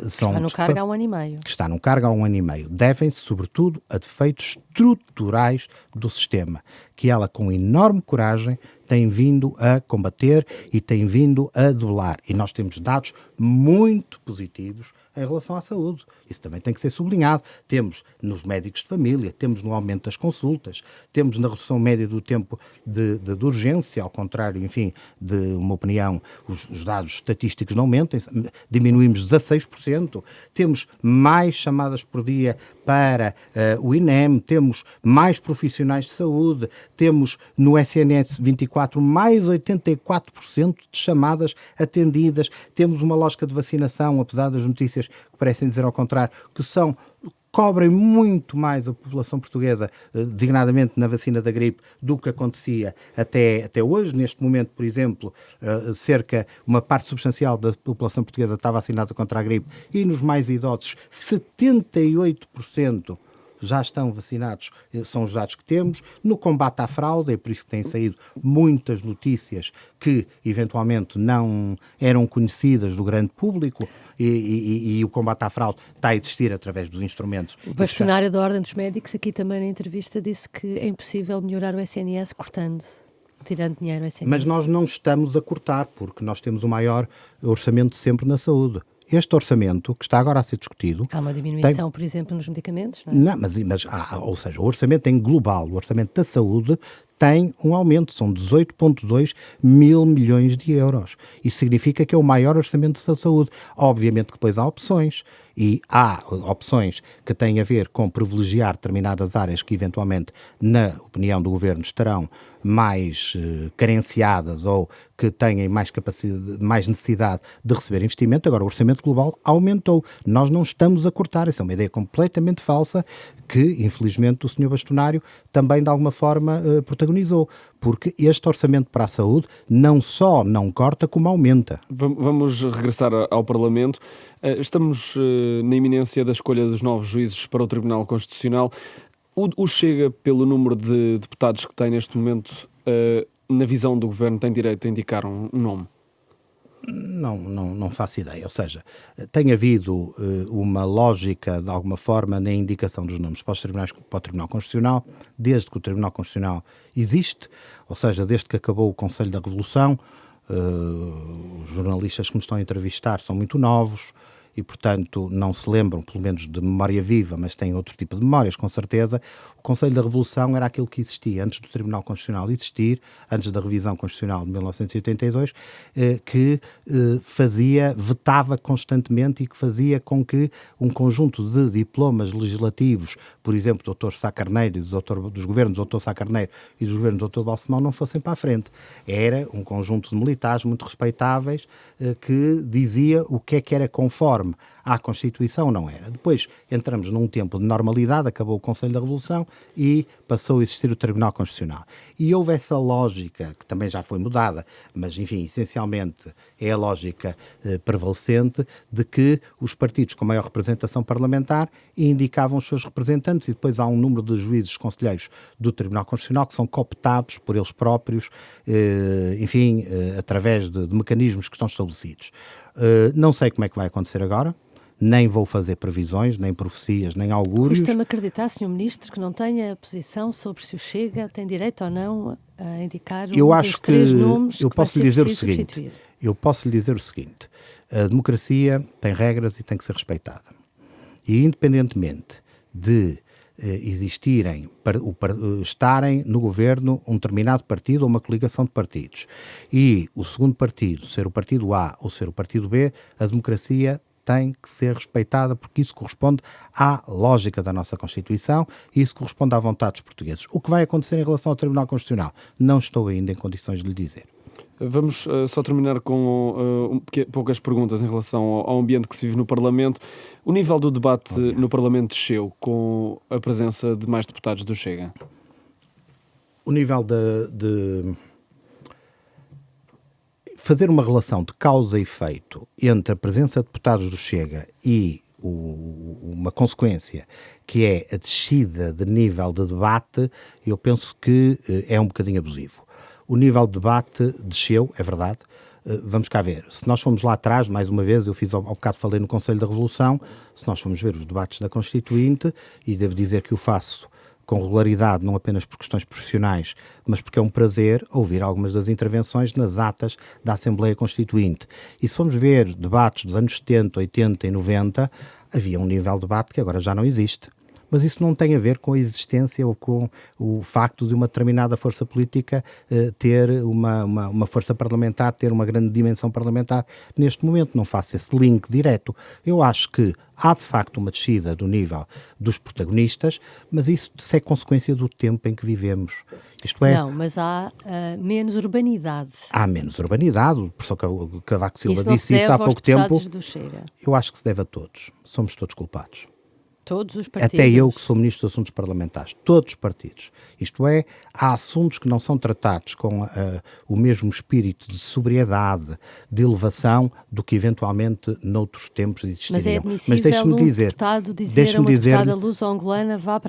Está no cargo há 1 ano e meio. Que está no cargo há 1 ano e meio. Devem-se, sobretudo, a defeitos estruturais do sistema, que ela, com enorme coragem, tem vindo a combater e tem vindo a debelar. E nós temos dados muito positivos em relação à saúde. Isso também tem que ser sublinhado. Temos nos médicos de família, temos no aumento das consultas, temos na redução média do tempo de urgência, ao contrário, enfim, de uma opinião, os dados estatísticos não mentem, diminuímos 16%, temos mais chamadas por dia para o INEM, temos mais profissionais de saúde, temos no SNS 24 mais 84% de chamadas atendidas, temos uma lógica de vacinação, apesar das notícias que parecem dizer ao contrário, que cobrem muito mais a população portuguesa, designadamente na vacina da gripe, do que acontecia até hoje. Neste momento, por exemplo, uma parte substancial da população portuguesa está vacinada contra a gripe e nos mais idosos 78% já estão vacinados, são os dados que temos. No combate à fraude, é por isso que têm saído muitas notícias que eventualmente não eram conhecidas do grande público e o combate à fraude está a existir através dos instrumentos. O bastonário da Ordem dos Médicos aqui também na entrevista disse que é impossível melhorar o SNS tirando dinheiro ao SNS. Mas nós não estamos a cortar, porque nós temos o maior orçamento sempre na saúde. Este orçamento, que está agora a ser discutido... Há uma diminuição, por exemplo, nos medicamentos, não é? Não, ou seja, o orçamento em global, o orçamento da saúde, tem um aumento, são 18,2 mil milhões de euros. Isso significa que é o maior orçamento da saúde. Obviamente que depois há opções, e há opções que têm a ver com privilegiar determinadas áreas que eventualmente, na opinião do Governo, estarão mais carenciadas ou que têm mais necessidade de receber investimento. Agora, o orçamento global aumentou. Nós não estamos a cortar. Essa é uma ideia completamente falsa que, infelizmente, o Sr. Bastonário também, de alguma forma, protagonizou. Porque este orçamento para a saúde não só não corta, como aumenta. Vamos regressar ao Parlamento. Estamos na iminência da escolha dos novos juízes para o Tribunal Constitucional. O Chega, pelo número de deputados que tem neste momento, na visão do Governo, tem direito a indicar um nome? Não faço ideia. Ou seja, tem havido uma lógica, de alguma forma, na indicação dos nomes para o Tribunal Constitucional, desde que o Tribunal Constitucional existe, ou seja, desde que acabou o Conselho da Revolução. Os jornalistas que me estão a entrevistar são muito novos e, portanto, não se lembram, pelo menos de memória viva, mas têm outro tipo de memórias, com certeza. O Conselho da Revolução era aquilo que existia antes do Tribunal Constitucional existir, antes da revisão constitucional de 1982, que vetava constantemente e que fazia com que um conjunto de diplomas legislativos, por exemplo, do Dr. Sá Carneiro, dos governos do Dr. Sá Carneiro e dos governos do Dr. Balsemão, não fossem para a frente. Era um conjunto de militares muito respeitáveis que dizia o que era conforme à Constituição, não era. Depois entramos num tempo de normalidade, acabou o Conselho da Revolução e passou a existir o Tribunal Constitucional. E houve essa lógica, que também já foi mudada, mas, enfim, essencialmente é a lógica prevalecente de que os partidos com maior representação parlamentar indicavam os seus representantes e depois há um número de juízes conselheiros do Tribunal Constitucional que são cooptados por eles próprios, através de mecanismos que estão estabelecidos. Não sei como é que vai acontecer agora, nem vou fazer previsões, nem profecias, nem augúrios. Custa-me acreditar, Sr. Ministro, que não tenha posição sobre se o Chega tem direito ou não a indicar dos três nomes que vai ser preciso substituir. Eu posso lhe dizer o seguinte, a democracia tem regras e tem que ser respeitada. E independentemente de estarem no governo um determinado partido ou uma coligação de partidos e o segundo partido ser o partido A ou ser o partido B, a democracia tem que ser respeitada porque isso corresponde à lógica da nossa Constituição e isso corresponde à vontade dos portugueses. O que vai acontecer em relação ao Tribunal Constitucional? Não estou ainda em condições de lhe dizer. Vamos só terminar com poucas perguntas em relação ao ambiente que se vive no Parlamento. O nível do debate no Parlamento desceu com a presença de mais deputados do Chega? O nível de fazer uma relação de causa e efeito entre a presença de deputados do Chega e uma consequência que é a descida de nível de debate, eu penso que é um bocadinho abusivo. O nível de debate desceu, é verdade. Vamos cá ver. Se nós formos lá atrás, mais uma vez, eu fiz ao bocado, falei no Conselho da Revolução, se nós formos ver os debates da Constituinte, e devo dizer que o faço com regularidade, não apenas por questões profissionais, mas porque é um prazer ouvir algumas das intervenções nas atas da Assembleia Constituinte. E se formos ver debates dos anos 70, 80 e 90, havia um nível de debate que agora já não existe. Mas isso não tem a ver com a existência ou com o facto de uma determinada força política ter uma força parlamentar, ter uma grande dimensão parlamentar. Neste momento não faço esse link direto. Eu acho que há de facto uma descida do nível dos protagonistas, mas isso é consequência do tempo em que vivemos. Isto é, Não, mas há menos urbanidade. há menos urbanidade. O professor Cavaco Silva Isso não disse se isso deve há aos pouco tempo. deputados do Chega. Eu acho que se deve a todos. Somos todos culpados. Todos os partidos. Até eu que sou Ministro dos Assuntos Parlamentares, todos os partidos. Isto é, há assuntos que não são tratados com o mesmo espírito de sobriedade, de elevação, do que eventualmente noutros tempos existiriam. Mas é admissível deputado dizer a uma deputada luso-angolana vai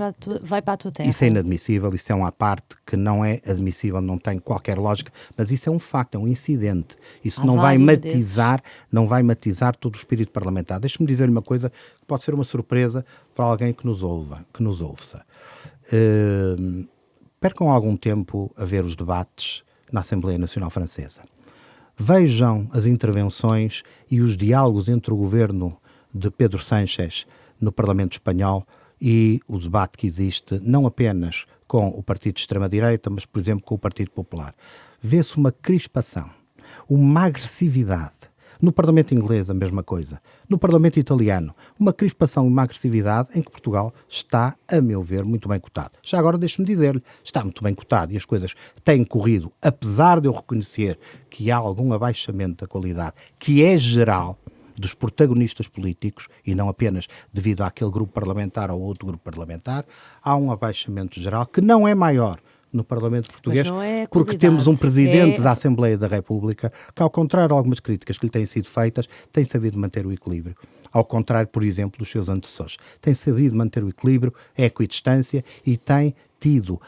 para a tua terra? Isso é inadmissível, isso é uma parte que não é admissível, não tem qualquer lógica, mas isso é um facto, é um incidente. Isso não vai matizar todo o espírito parlamentar. Deixe-me dizer-lhe uma coisa que pode ser uma surpresa para alguém que nos ouça. Percam algum tempo a ver os debates na Assembleia Nacional Francesa. Vejam as intervenções e os diálogos entre o governo de Pedro Sánchez no Parlamento Espanhol e o debate que existe não apenas com o partido de extrema-direita, mas, por exemplo, com o Partido Popular. Vê-se uma crispação, uma agressividade. No Parlamento inglês, a mesma coisa. No Parlamento italiano, uma crispação e uma agressividade em que Portugal está, a meu ver, muito bem cotado. Já agora deixe-me dizer-lhe, está muito bem cotado e as coisas têm corrido, apesar de eu reconhecer que há algum abaixamento da qualidade, que é geral, dos protagonistas políticos, e não apenas devido àquele grupo parlamentar ou outro grupo parlamentar, há um abaixamento geral que não é maior no Parlamento português, porque temos um Presidente da Assembleia da República que, ao contrário de algumas críticas que lhe têm sido feitas, tem sabido manter o equilíbrio. Ao contrário, por exemplo, dos seus antecessores. Tem sabido manter o equilíbrio, a equidistância e tem tido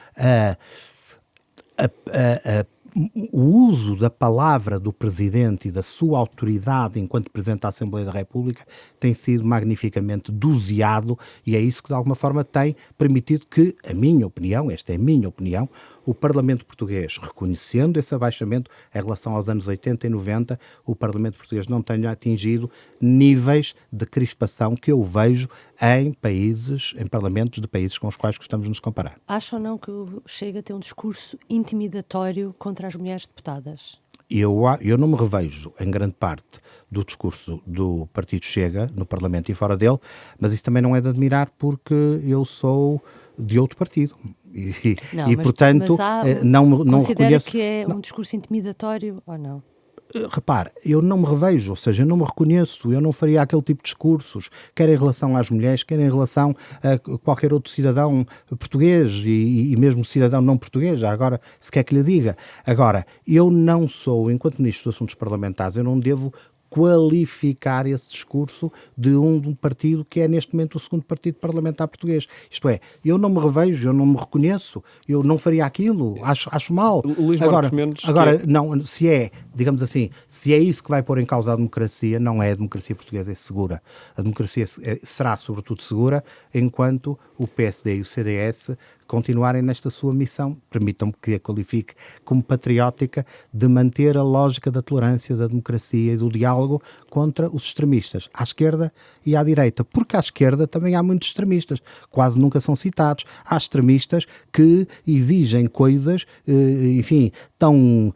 o uso da palavra do Presidente e da sua autoridade enquanto Presidente da Assembleia da República tem sido magnificamente doseado e é isso que de alguma forma tem permitido que, a minha opinião, esta é a minha opinião, o Parlamento português, reconhecendo esse abaixamento em relação aos anos 80 e 90, o Parlamento português não tenha atingido níveis de crispação que eu vejo em parlamentos de países com os quais gostamos de nos comparar. Acha ou não que chega a ter um discurso intimidatório contra as mulheres deputadas? Eu não me revejo em grande parte do discurso do Partido Chega, no Parlamento e fora dele, mas isso também não é de admirar porque eu sou de outro partido. Portanto, não considera reconheço... que é um discurso intimidatório ou não? Repare, eu não me revejo, ou seja, eu não me reconheço, eu não faria aquele tipo de discursos, quer em relação às mulheres, quer em relação a qualquer outro cidadão português e mesmo cidadão não português, já agora se quer que lhe diga. Agora, eu não sou, enquanto Ministro dos Assuntos Parlamentares, eu não devo qualificar esse discurso de um partido que é neste momento o segundo partido parlamentar português. Isto é, eu não me revejo, eu não me reconheço, eu não faria aquilo, acho mal. Luís Marcos Mendes, não, se é, digamos assim, se é isso que vai pôr em causa a democracia, não é a democracia portuguesa, é segura. A democracia será sobretudo segura enquanto o PSD e o CDS continuarem nesta sua missão, permitam-me que a qualifique como patriótica, de manter a lógica da tolerância, da democracia e do diálogo contra os extremistas, à esquerda e à direita, porque à esquerda também há muitos extremistas, quase nunca são citados. Há extremistas que exigem coisas, enfim, tão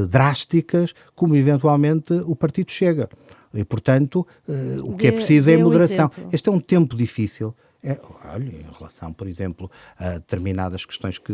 drásticas como eventualmente o Partido Chega. E, portanto, o que é preciso é moderação. Este é um tempo difícil. Olha, em relação, por exemplo, a determinadas questões que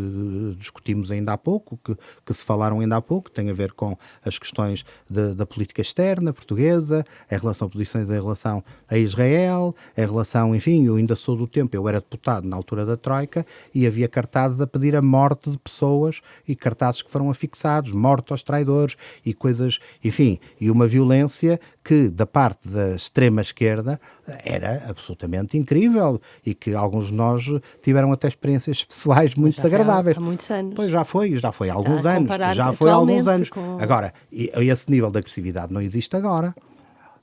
discutimos ainda há pouco, que se falaram ainda há pouco, que têm a ver com as questões da política externa portuguesa, em relação a posições em relação a Israel, em relação, enfim, eu ainda sou do tempo, eu era deputado na altura da Troika e havia cartazes a pedir a morte de pessoas e cartazes que foram afixados, morte aos traidores e coisas, enfim, e uma violência que da parte da extrema-esquerda era absolutamente incrível e que alguns de nós tiveram até experiências pessoais muito desagradáveis. Há muitos anos. Pois já foi há alguns anos. Já foi há alguns anos. Agora, esse nível de agressividade não existe agora.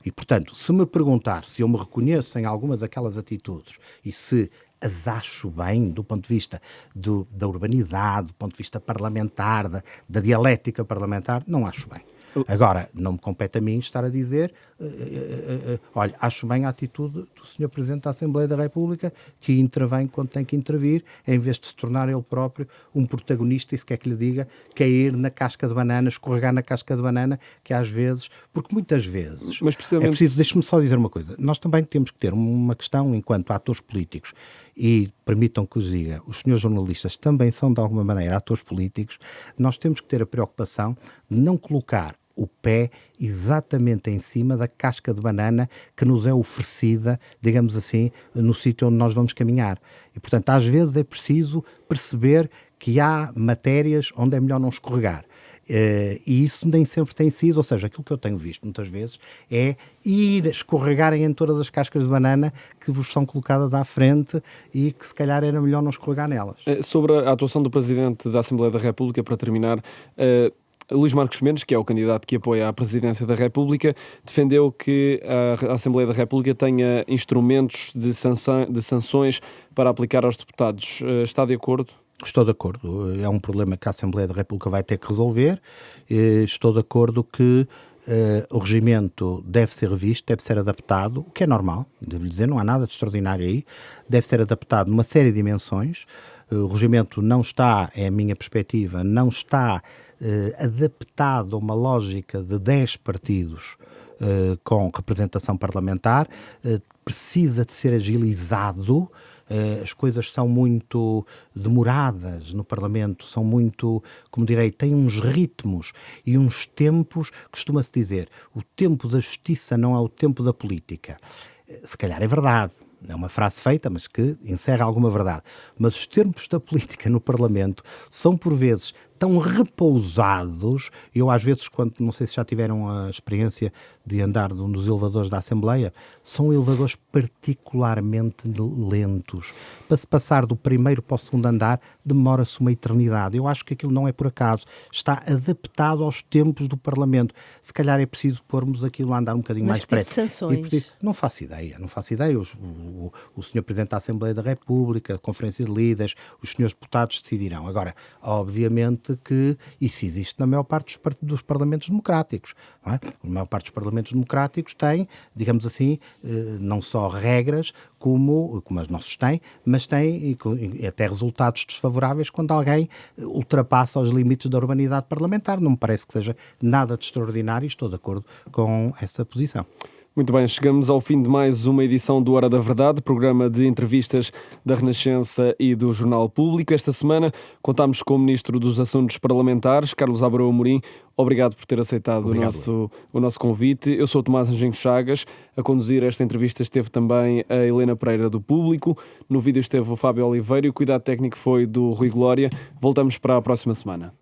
E, portanto, se me perguntar se eu me reconheço em algumas daquelas atitudes e se as acho bem do ponto de vista da urbanidade, do ponto de vista parlamentar, da dialética parlamentar, não acho bem. Agora, não me compete a mim estar a dizer, olha, acho bem a atitude do Sr. Presidente da Assembleia da República, que intervém quando tem que intervir, em vez de se tornar ele próprio um protagonista, e se quer que lhe diga, cair na casca de banana, escorregar na casca de banana, que às vezes, porque muitas vezes, Mas precisamente... é preciso, deixe-me só dizer uma coisa, nós também temos que ter uma questão enquanto atores políticos, e permitam que os diga, os senhores jornalistas também são de alguma maneira atores políticos, nós temos que ter a preocupação de não colocar o pé exatamente em cima da casca de banana que nos é oferecida, digamos assim, no sítio onde nós vamos caminhar. E, portanto, às vezes é preciso perceber que há matérias onde é melhor não escorregar. E isso nem sempre tem sido, ou seja, aquilo que eu tenho visto muitas vezes é ir escorregarem em todas as cascas de banana que vos são colocadas à frente e que se calhar era melhor não escorregar nelas. Sobre a atuação do Presidente da Assembleia da República, para terminar, Luís Marcos Mendes, que é o candidato que apoia a presidência da República, defendeu que a Assembleia da República tenha instrumentos de sanções para aplicar aos deputados. Está de acordo? Estou de acordo. É um problema que a Assembleia da República vai ter que resolver. Estou de acordo que o regimento deve ser revisto, deve ser adaptado, o que é normal, devo dizer, não há nada de extraordinário aí. Deve ser adaptado numa série de dimensões. O regimento não está, é a minha perspectiva, não está adaptado a uma lógica de 10 partidos com representação parlamentar, precisa de ser agilizado. As coisas são muito demoradas no Parlamento, são muito, como direi, têm uns ritmos e uns tempos, costuma-se dizer, o tempo da justiça não é o tempo da política. Se calhar é verdade, é uma frase feita, mas que encerra alguma verdade. Mas os tempos da política no Parlamento são, por vezes, tão repousados. Eu, às vezes, quando não sei se já tiveram a experiência de andar num dos elevadores da Assembleia, são elevadores particularmente lentos. Para se passar do primeiro para o segundo andar, demora-se uma eternidade. Eu acho que aquilo não é por acaso. Está adaptado aos tempos do Parlamento. Se calhar é preciso pormos aquilo a andar um bocadinho mais depressa. Não faço ideia. O Sr. Presidente da Assembleia da República, a Conferência de Líderes, os senhores deputados decidirão. Agora, obviamente que isso existe na maior parte dos parlamentos democráticos. Não é? A maior parte dos parlamentos democráticos tem, digamos assim, não só regras como os nossos têm, mas tem até resultados desfavoráveis quando alguém ultrapassa os limites da urbanidade parlamentar. Não me parece que seja nada de extraordinário e estou de acordo com essa posição. Muito bem, chegamos ao fim de mais uma edição do Hora da Verdade, programa de entrevistas da Renascença e do Jornal Público. Esta semana contámos com o Ministro dos Assuntos Parlamentares, Carlos Abreu Amorim. Obrigado por ter aceitado o nosso convite. Eu sou o Tomás Anjinho Chagas. A conduzir esta entrevista esteve também a Helena Pereira do Público. No vídeo esteve o Fábio Oliveira e o cuidado técnico foi do Rui Glória. Voltamos para a próxima semana.